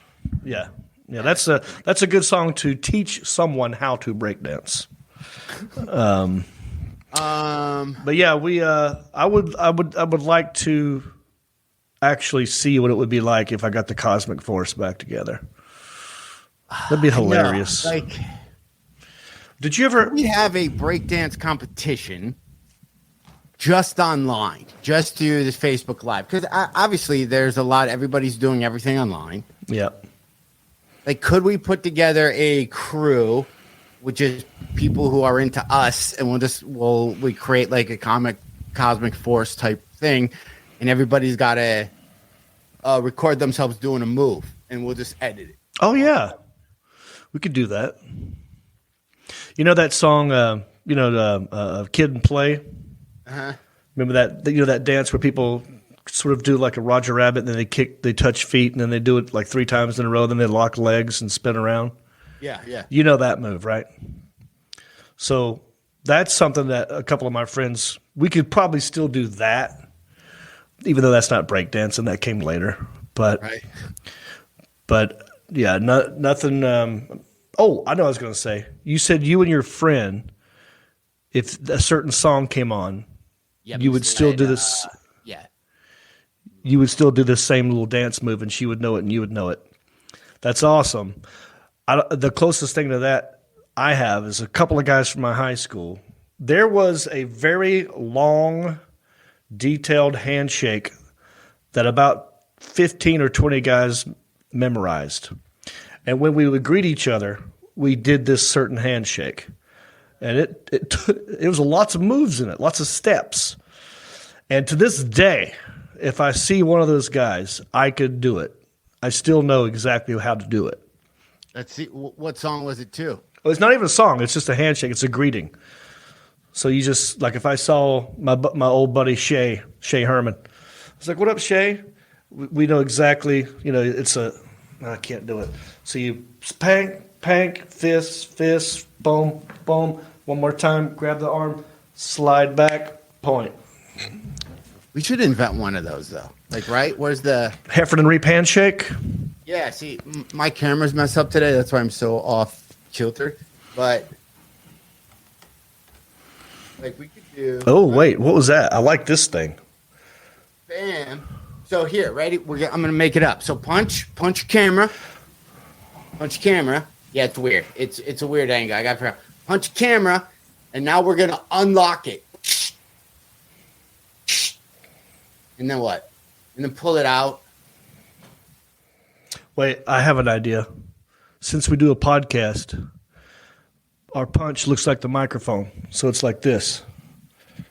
Yeah. Yeah, that's a good song to teach someone how to break dance. But yeah, I would like to actually see what it would be like if I got the Cosmic Force back together. That'd be hilarious. Did you ever? We have a breakdance competition just online, just through this Facebook Live, because obviously there's everybody's doing everything online. Yeah. Like, could we put together a crew, which is people who are into us, and we create like a Cosmic Force type thing, and everybody's got to record themselves doing a move, and we'll just edit it. Oh yeah, we could do that. You know that song, Kid and Play? Uh-huh. Remember that, that dance where people sort of do like a Roger Rabbit, and then they touch feet, and then they do it like 3 times in a row, then they lock legs and spin around? Yeah, yeah. You know that move, right? So that's something that a couple of my friends, we could probably still do that, even though that's not breakdancing, that came later. But, right. But yeah, nothing. I know what I was going to say. You said you and your friend, if a certain song came on, you would still do this. Yeah. You would still do this same little dance move, and she would know it, and you would know it. That's awesome. The closest thing to that I have is a couple of guys from my high school. There was a very long, detailed handshake that about 15 or 20 guys memorized. And when we would greet each other, we did this certain handshake. And it was lots of moves in it, lots of steps. And to this day, if I see one of those guys, I could do it. I still know exactly how to do it. Let's see. What song was it too? Well, it's not even a song. It's just a handshake. It's a greeting. So you just, like if I saw my old buddy Shay Herman, I was like, what up, Shay? We know exactly, I can't do it. So you pank, fist, boom, boom. One more time, grab the arm, slide back, point. We should invent one of those, though. Like, right? Where's the... Heffron Reep handshake? Yeah, see, my camera's messed up today. That's why I'm so off kilter. But, like, we could do... Oh, wait, what was that? I like this thing. Bam. So here, ready? I'm going to make it up. So punch camera. Punch camera. Yeah, it's weird. It's a weird angle. I got to figure out. Punch camera, and now we're going to unlock it. And then what? And then pull it out. Wait, I have an idea. Since we do a podcast, our punch looks like the microphone. So it's like this.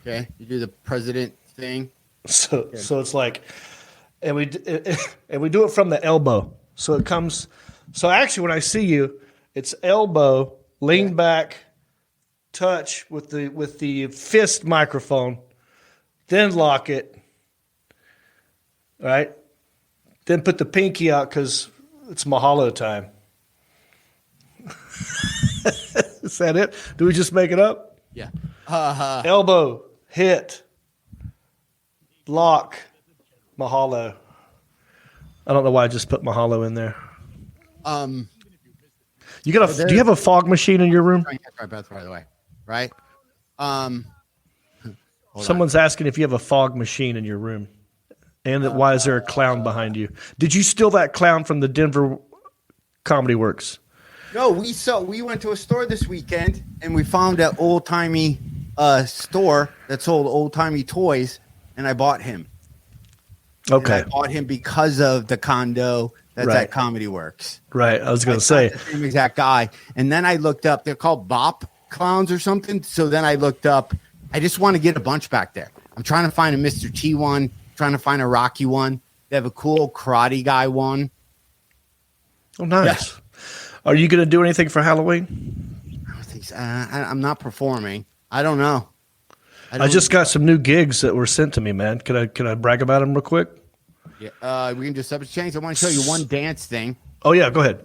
Okay. You do the president thing. So it's like, and we do it from the elbow. So it comes. So actually, when I see you, it's elbow, lean back, touch with the fist microphone, then lock it, All right. Then put the pinky out because it's mahalo time. Is that it? Do we just make it up? Yeah. Elbow, hit, lock, mahalo. I don't know why I just put mahalo in there. Do you have a fog machine in your room? Both, by the way, right? Someone's asking if you have a fog machine in your room, and why is there a clown behind you? Did you steal that clown from the Denver Comedy Works? No, we went to a store this weekend and we found an old timey store that sold old timey toys, and I bought him. Okay, and I bought him because of the condo that's at Comedy Works. Right, I was going to say the same exact guy, and then I looked up. They're called Bop clowns or something. So then I looked up. I just want to get a bunch back there. I'm trying to find a Mr. T one. Trying to find a Rocky one. They have a cool karate guy one. Oh, nice. Yeah. Are you going to do anything for Halloween? I don't think so. I'm not performing. I don't know. I just got some new gigs that were sent to me, man. Can I brag about them real quick? Yeah. We can do subject change. I want to show you one dance thing. Oh, yeah. Go ahead.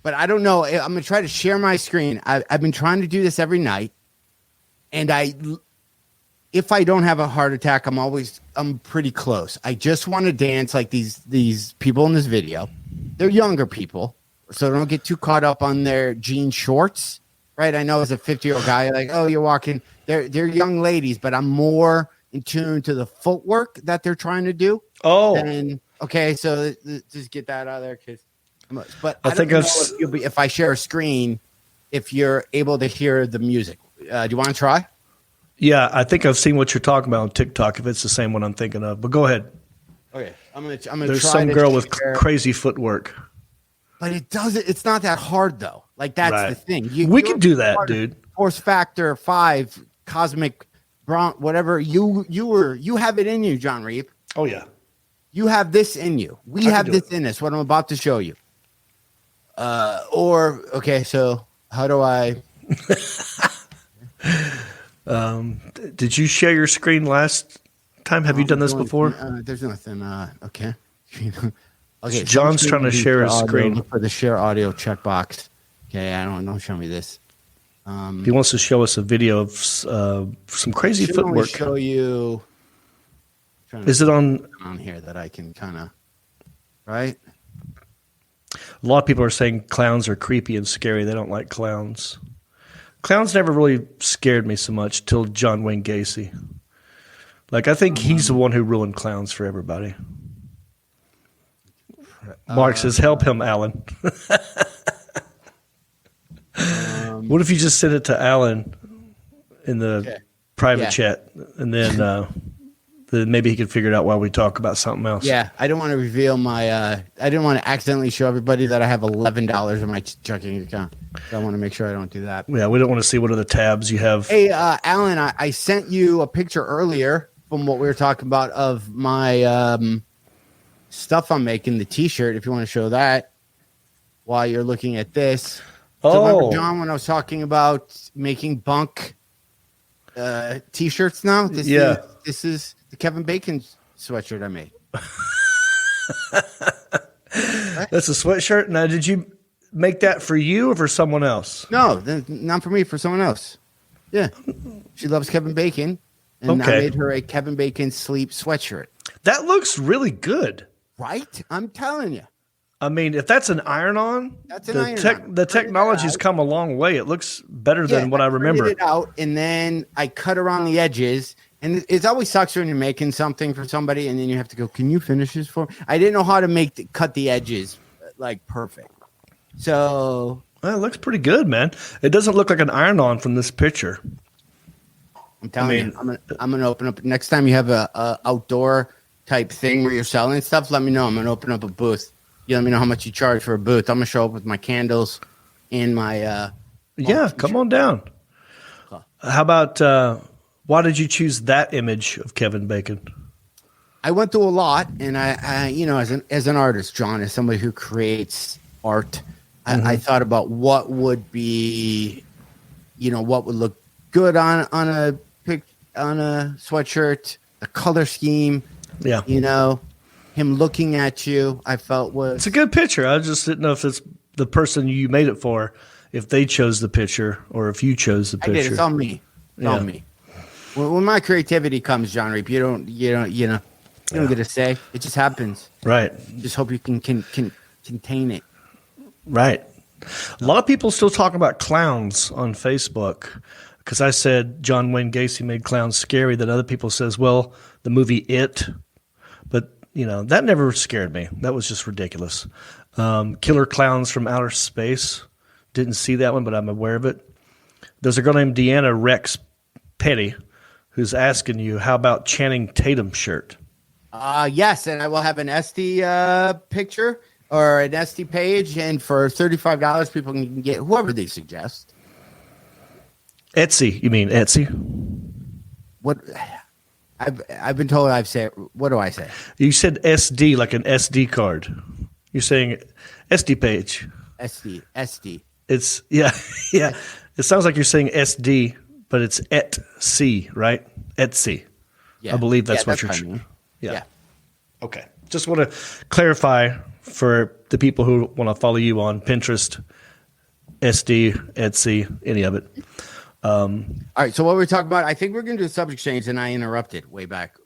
But I don't know. I'm going to try to share my screen. I've been trying to do this every night. And if I don't have a heart attack, I'm pretty close. I just want to dance like these people in this video. They're younger people, so don't get too caught up on their jean shorts, right? I know as a 50-year-old guy, like, oh, you're walking. They're young ladies, but I'm more in tune to the footwork that they're trying to do. Oh, okay. So just get that out of there, kids. But I think don't know if I share a screen, if you're able to hear the music. Do you want to try? Yeah, I think I've seen what you're talking about on TikTok. If it's the same one I'm thinking of, but go ahead. Okay, I'm gonna. There's try some girl with crazy footwork. But it's not that hard though. Like that's the thing. We can do that, dude. Force factor 5, cosmic, whatever. You have it in you, John Reep. Oh yeah. You have this in you. We have this in us. What I'm about to show you. So how do I? Did you share your screen last time? Have you done this before? There's nothing. Okay. Okay. John's trying to share his screen. Look for the share audio checkbox. Okay, don't show me this. He wants to show us a video of some crazy footwork. Show you. Is it on here that I can kind of right? A lot of people are saying clowns are creepy and scary. They don't like clowns. Clowns never really scared me so much till John Wayne Gacy. Like, I think he's the one who ruined clowns for everybody. Mark says, help him, Alan. What if you just send it to Alan in the private chat, and then maybe he can figure it out while we talk about something else. Yeah, I don't want to reveal my I didn't want to accidentally show everybody that I have $11 in my checking account. So I want to make sure I don't do that. Yeah, we don't want to see what other tabs you have. Hey, Alan, I sent you a picture earlier from what we were talking about of my stuff I'm making, the T-shirt, if you want to show that while you're looking at this. So remember, John, when I was talking about making bunk T-shirts now? This is the Kevin Bacon sweatshirt I made. That's a sweatshirt? Now, did you make that for you or for someone else? No, not for me, for someone else. Yeah. She loves Kevin Bacon, and I made her a Kevin Bacon sleep sweatshirt. That looks really good. Right? I'm telling you. I mean, if that's an iron-on, the technology's come a long way. It looks better than what I remember. I printed it out, and then I cut around the edges. And it always sucks when you're making something for somebody, and then you have to go, can you finish this for me? I didn't know how to cut the edges like perfect. So it looks pretty good, man. It doesn't look like an iron-on from this picture. I'm telling you, I'm gonna open up next time you have a outdoor type thing where you're selling stuff. Let me know. I'm gonna open up a booth. You let me know how much you charge for a booth. I'm gonna show up with my candles and my come on down. How about why did you choose that image of Kevin Bacon? I went through a lot, and I as an artist, John, as somebody who creates art, I thought about what would be, what would look good on a sweatshirt, the color scheme, him looking at you, I felt was... It's a good picture. I just didn't know if it's the person you made it for, if they chose the picture or if you chose the picture. I did. It's on me. It's on me. When my creativity comes, John Reep, you don't get a say. It just happens. Right. Just hope you can contain it. Right. A lot of people still talk about clowns on Facebook because I said John Wayne Gacy made clowns scary. That other people says, well, the movie It, but that never scared me. That was just ridiculous. Killer Clowns from Outer Space. Didn't see that one, but I'm aware of it. There's a girl named Deanna Rex Petty who's asking you, how about Channing Tatum's shirt? Yes, and I will have an SD picture or an SD page, and for $35, people can get whoever they suggest. Etsy, you mean Etsy? What? I've been told I've said. What do I say? You said SD, like an SD card. You're saying SD page. SD. It's yeah. It sounds like you're saying SD, but it's Etsy, right? Etsy. Yeah. I believe that's what you're. Yeah. Okay. Just want to clarify for the people who want to follow you on Pinterest, SD, Etsy, any of it. All right. So what we're talking about, I think we're going to do a subject change, and I interrupted way back.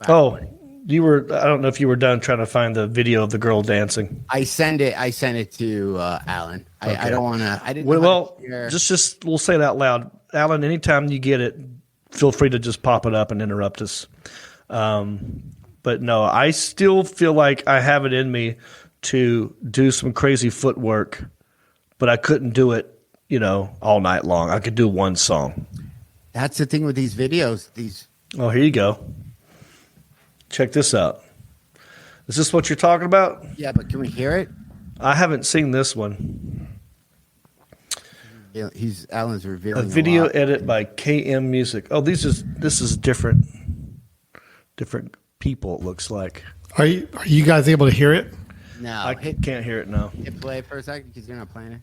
Oh, you were. I don't know if you were done trying to find the video of the girl dancing. I sent it to Alan. Okay. I don't want to. I didn't. Well, just we'll say it out loud, Alan. Anytime you get it, feel free to just pop it up and interrupt us. But no, I still feel like I have it in me to do some crazy footwork, but I couldn't do it, all night long. I could do one song. That's the thing with these videos. Oh, here you go. Check this out. Is this what you're talking about? Yeah, but can we hear it? I haven't seen this one. Yeah, Alan's revealing a video edit by KM Music. Oh, this is different people, it looks like. Are you guys able to hear it? No. I can't hear it now. Hit play for a second because you're not playing it.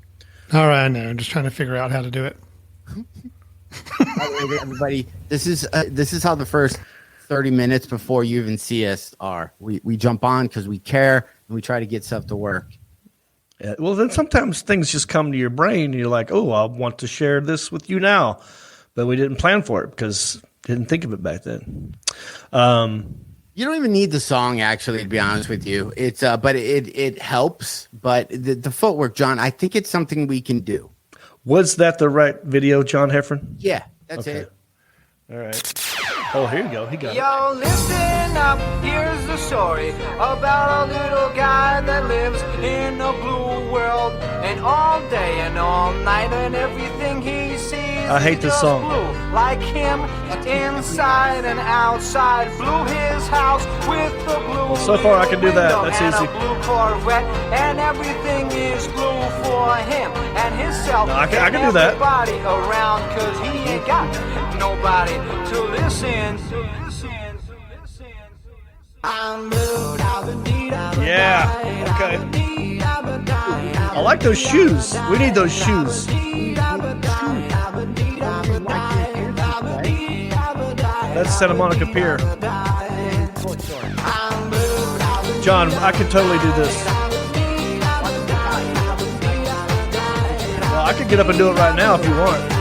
All right, I know. I'm just trying to figure out how to do it. Everybody, this is how the first 30 minutes before you even see us are. We jump on because we care and we try to get stuff to work. Yeah, well, then sometimes things just come to your brain and you're like, oh, I want to share this with you now. But we didn't plan for it because didn't think of it back then. You don't even need the song, actually, to be honest with you. It's but it helps. But the footwork, John, I think it's something we can do. Was that the right video, John Heffron? Yeah, that's it. All right. Oh, here you go. He got it. Yo, listen up. Here's the story about a little guy that lives in a blue world, and all day and all night, and everything he sees. I hate this song. Blue, like him, inside and outside. Blew his house with the blue. Well, so far I can do that. That's and easy. A blue Corvette, and everything is blue for him and himself. No, I can do that. Everybody around, 'cause he ain't got nobody to listen. Yeah. Okay. I like those shoes. We need those shoes. That's Santa Monica Pier. John, I could totally do this. Well, I could get up and do it right now if you want.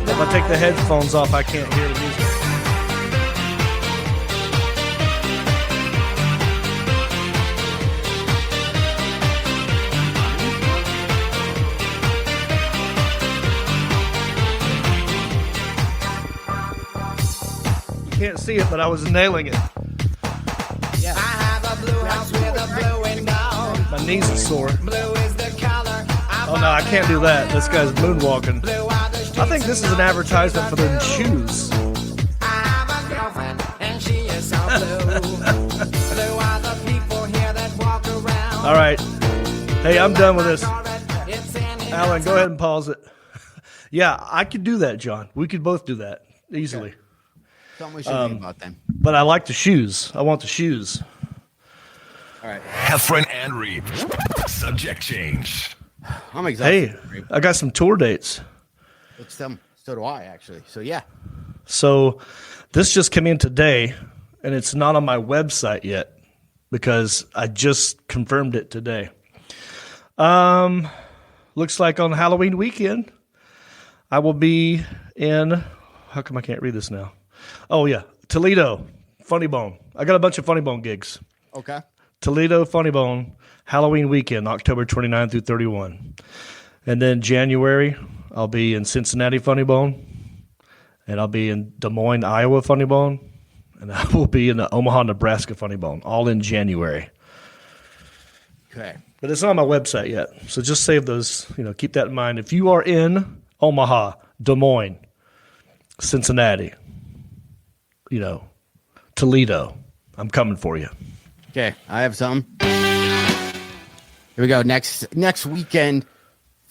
If I take the headphones off, I can't hear the music. Can't see it, but I was nailing it. Yeah. I have a blue house with a blue window. My knees are sore. Blue is the color. Oh no, I can't do that. This guy's moonwalking. I think this is an advertisement for their shoes. I have a girlfriend and she is so blue. Blue are the people here that walk around. All right. Hey, I'm done with this. Alan, go ahead and pause it. Yeah, I could do that, John. We could both do that easily. Okay. Something we should think about then. But I like the shoes. I want the shoes. All right. Heffron and Reep. Subject change. I'm excited. Hey, I got some tour dates. So do I, actually. So, yeah. So This just came in today, and it's not on my website yet because I just confirmed it today. Looks like on Halloween weekend, I will be in, how come I can't read this now? Oh, yeah, Toledo, Funny Bone. I got a bunch of Funny Bone gigs. Okay. Toledo, Funny Bone, Halloween weekend, October 29 through 31. And then January, I'll be in Cincinnati Funny Bone, and I'll be in Des Moines, Iowa Funny Bone, and I will be in the Omaha, Nebraska Funny Bone, all in January. Okay. But it's not on my website yet, so just save those, keep that in mind. If you are in Omaha, Des Moines, Cincinnati, Toledo, I'm coming for you. Okay, I have some. Here we go. Next weekend,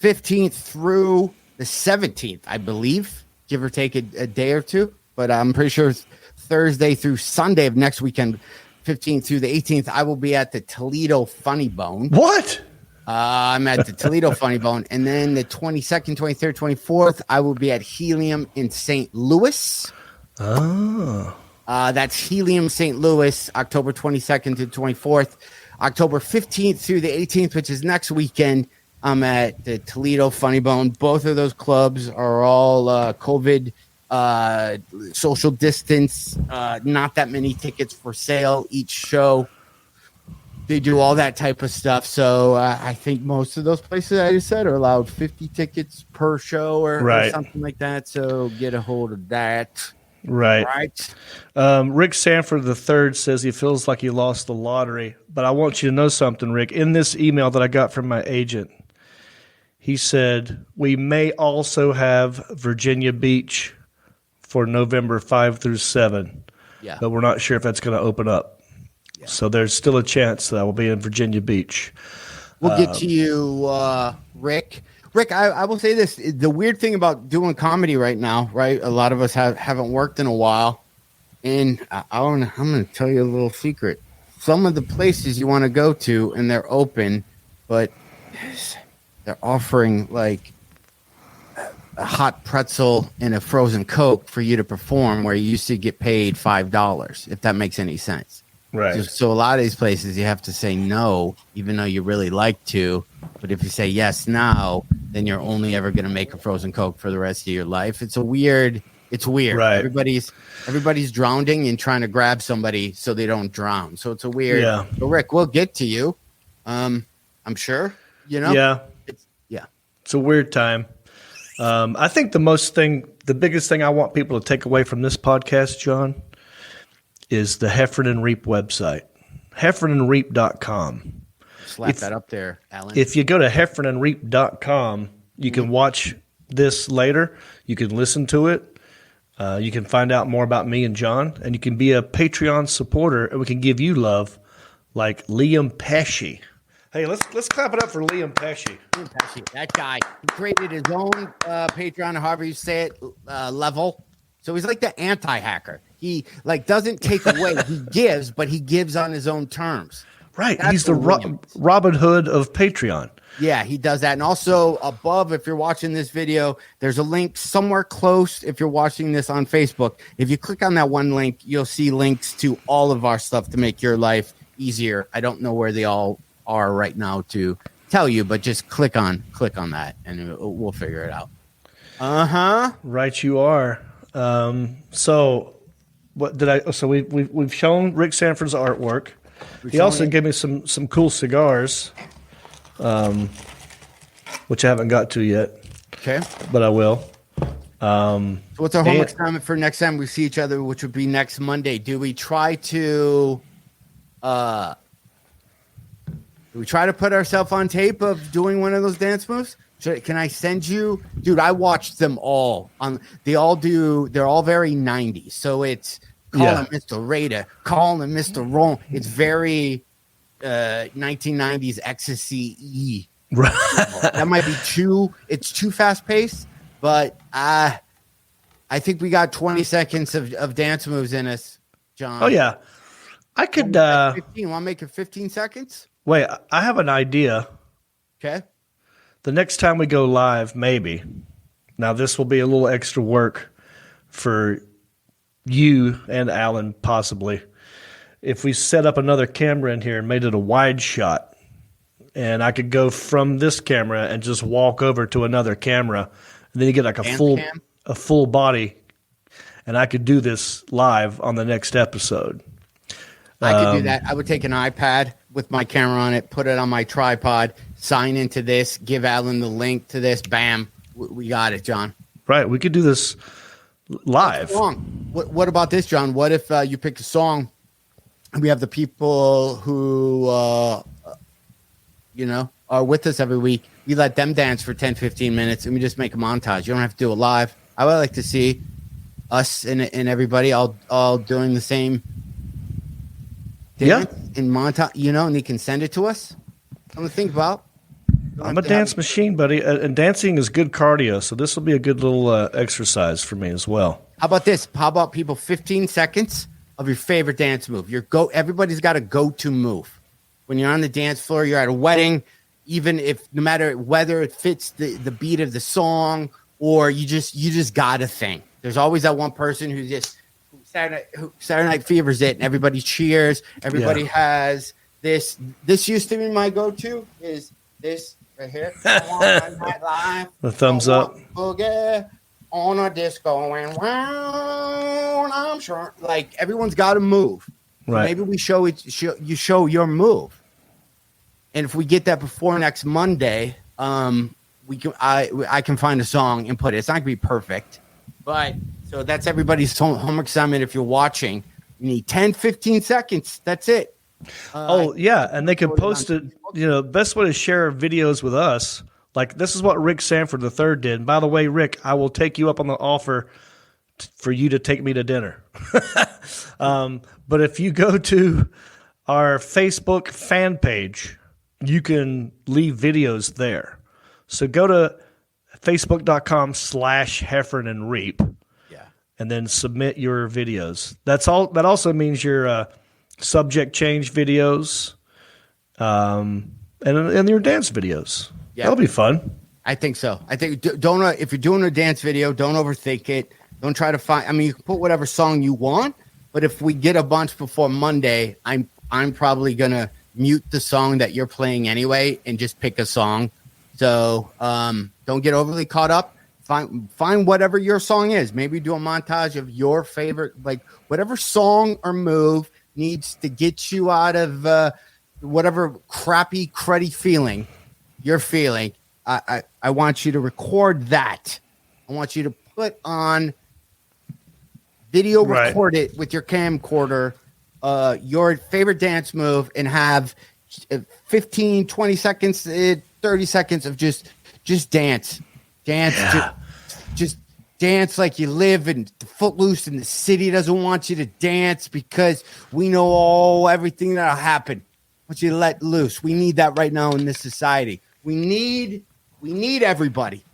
15th through the 17th, I believe, give or take a day or two. But I'm pretty sure it's Thursday through Sunday of next weekend, 15th through the 18th, I will be at the Toledo Funny Bone. What? I'm at the Toledo Funny Bone. And then the 22nd, 23rd, 24th, I will be at Helium in St. Louis. Oh. That's Helium St. Louis, October 22nd to 24th. October 15th through the 18th, which is next weekend, I'm at the Toledo Funny Bone. Both of those clubs are all COVID social distance, not that many tickets for sale each show. They do all that type of stuff. So I think most of those places I just said are allowed 50 tickets per show or something like that. So get a hold of that. Right. Right. Rick Sanford III says he feels like he lost the lottery. But I want you to know something, Rick. In this email that I got from my agent, he said, we may also have Virginia Beach for November 5 through 7. Yeah. But we're not sure if that's going to open up. Yeah. So there's still a chance that I will be in Virginia Beach. We'll get to you, Rick. Rick, I will say this. The weird thing about doing comedy right now, right? A lot of us haven't worked in a while. And I'm going to tell you a little secret. Some of the places you want to go to, and they're open, but they're offering like a hot pretzel and a frozen Coke for you to perform where you used to get paid $5, if that makes any sense. Right. So a lot of these places you have to say no, even though you really like to. But if you say yes now, then you're only ever going to make a frozen Coke for the rest of your life. It's weird. Right. Everybody's drowning and trying to grab somebody so they don't drown. So it's a weird. Yeah. But Rick, we'll get to you. I'm sure. Yeah. It's a weird time. I think the biggest thing I want people to take away from this podcast, John, is the Heffron and Reep website, heffronandreep.com. Slap that up there, Alan. If you go to heffronandreep.com, you can watch this later. You can listen to it. You can find out more about me and John, and you can be a Patreon supporter, and we can give you love like Liam Pesci. Hey, let's clap it up for Liam Pesci. Liam Pesci, that guy. He created his own Patreon, however you say it, level. So he's like the anti-hacker. He doesn't take away. He gives, but he gives on his own terms. Right. He's the Robin Hood of Patreon. Yeah, he does that. And also above, if you're watching this video, there's a link somewhere close. If you're watching this on Facebook, if you click on that one link, you'll see links to all of our stuff to make your life easier. I don't know where they all are right now to tell you, but just click on that and we'll figure it out. Right, you are. So what did I? So we've shown Rick Sanford's artwork. He also gave me some cool cigars, which I haven't got to yet. Okay, but I will. So what's our homework assignment for next time we see each other, which would be next Monday? Do we try to put ourselves on tape of doing one of those dance moves? Can I send you, dude? I watched them all. They're all very 90s. So it's calling Mr. Raider, calling Mr. Ron. It's very 1990s ecstasy. Right. That might be it's too fast paced, but I think we got 20 seconds of dance moves in us, John. Oh yeah, I could. 15. Want to make it 15 seconds? Wait, I have an idea. Okay. The next time we go live, maybe. Now this will be a little extra work for you and Alan possibly, if we set up another camera in here and made it a wide shot, and I could go from this camera and just walk over to another camera, and then you get like a full body, and I could do this live on the next episode. I could do that. I would take an iPad with my camera on it, put it on my tripod, sign into this, give Alan the link to this. Bam. We got it, John. Right. We could do this live. What about this, John? What if you pick a song and we have the people who, are with us every week. We let them dance for 10, 15 minutes and we just make a montage. You don't have to do it live. I would like to see us and everybody all doing the same dance in montage, and they can send it to us. Something to think about. I'm a dance machine, buddy, and dancing is good cardio, so this will be a good little exercise for me as well. How about this? How about people 15 seconds of your favorite dance move? Everybody's got a go-to move. When you're on the dance floor, you're at a wedding, even if no matter whether it fits the beat of the song or you just got a thing. There's always that one person who Saturday Night Fever's it, and everybody cheers. Everybody has this. This used to be my go-to. Is this right here? The thumbs up. Boogie on a disco and round. I'm sure. Like everyone's got to move. Right. Maybe we show it. You show your move, and if we get that before next Monday, we can. I can find a song and put it. It's not gonna be perfect, but. So that's everybody's homework assignment. If you're watching, you need 10, 15 seconds. That's it. And they can post it. Best way to share videos with us. Like this is what Rick Sanford III did. And by the way, Rick, I will take you up on the offer for you to take me to dinner. But if you go to our Facebook fan page, you can leave videos there. So go to facebook.com/Heffron and Reep. And then submit your videos. That's all. That also means your subject change videos, and your dance videos. Yeah. That'll be fun. I think so. I think don't if you're doing a dance video, don't overthink it. Don't try to find. I mean, you can put whatever song you want, but if we get a bunch before Monday, I'm probably gonna mute the song that you're playing anyway and just pick a song. So don't get overly caught up. Find whatever your song is. Maybe do a montage of your favorite, like whatever song or move needs to get you out of whatever crappy, cruddy feeling you're feeling. I want you to record that. I want you to put on video, record it with your camcorder, your favorite dance move, and have 15, 20 seconds, 30 seconds of just dance. Just dance like you live in Footloose and the city doesn't want you to dance because we know everything that'll happen. I want you to let loose. We need that right now in this society. We need everybody.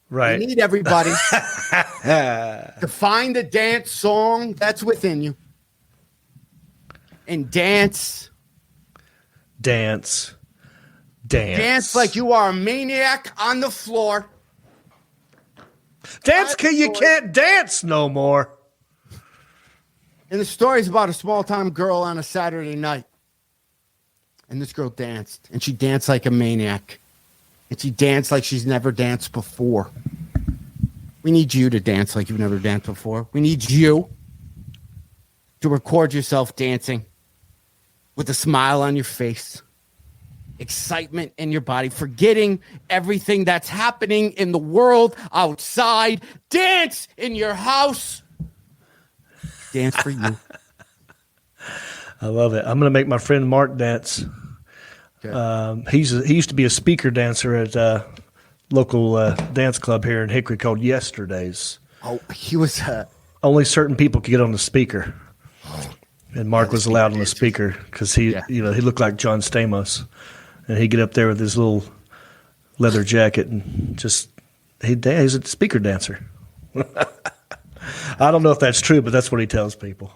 Right. We need everybody to find a dance song that's within you and dance. Dance like you are a maniac on the floor. Dance because you can't dance no more. And the story's about a small-time girl on a Saturday night. And this girl danced. And she danced like a maniac. And she danced like she's never danced before. We need you to dance like you've never danced before. We need you to record yourself dancing with a smile on your face. Excitement in your body, forgetting everything that's happening in the world outside. Dance in your house. Dance for you. I love it. I'm going to make my friend Mark dance. Okay. He used to be a speaker dancer at a local dance club here in Hickory called Yesterdays. Oh, he was only certain people could get on the speaker, and Mark was allowed on the speaker because he looked like John Stamos. And he'd get up there with his little leather jacket and he's a speaker dancer. I don't know if that's true, but that's what he tells people.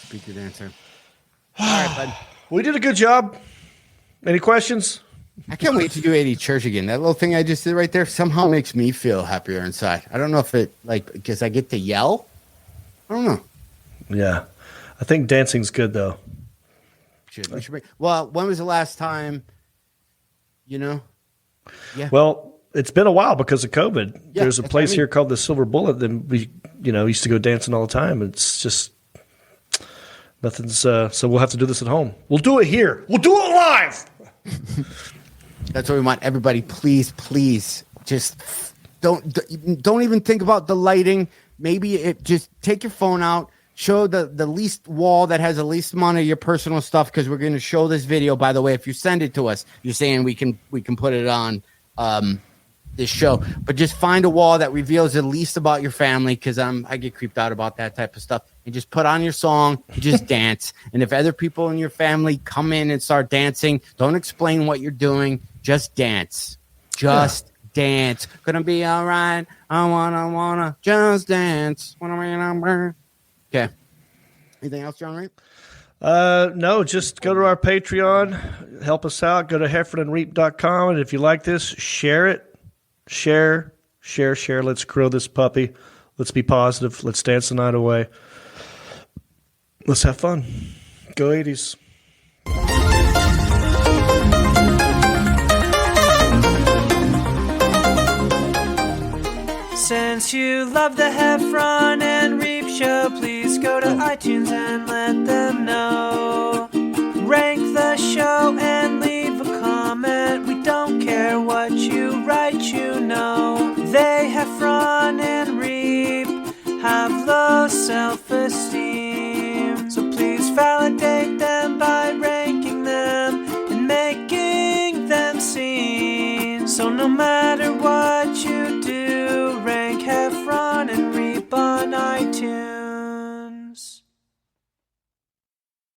Speaker dancer. All right, bud. We did a good job. Any questions? I can't wait to do 80 Church again. That little thing I just did right there somehow makes me feel happier inside. I don't know if it, because I get to yell I don't know. Yeah. I think dancing's good, though. We should well, when was the last time, Yeah. Well, it's been a while because of COVID. Yeah, There's a place here called the Silver Bullet that we, used to go dancing all the time. It's just nothing's. So we'll have to do this at home. We'll do it here. We'll do it live. That's what we want. Everybody, please, just don't even think about the lighting. Maybe just take your phone out. Show the least wall that has the least amount of your personal stuff, because we're going to show this video. By the way, if you send it to us, you're saying we can put it on this show. But just find a wall that reveals the least about your family, because I get creeped out about that type of stuff. And just put on your song, just dance. And if other people in your family come in and start dancing, don't explain what you're doing. Just dance. Just dance. Gonna be all right. I wanna just dance. Okay. Anything else, John Reep? No, just go to our Patreon, help us out. Go to heffronandreep.com, and if you like this, share it. Share. Let's grow this puppy. Let's be positive. Let's dance the night away. Let's have fun. Go 80s. Since you love the Heffron and Reep show, please go to iTunes and let them know. Rank the show and leave a comment. We don't care what you write, They, Heffron and Reep, have low self-esteem. So please validate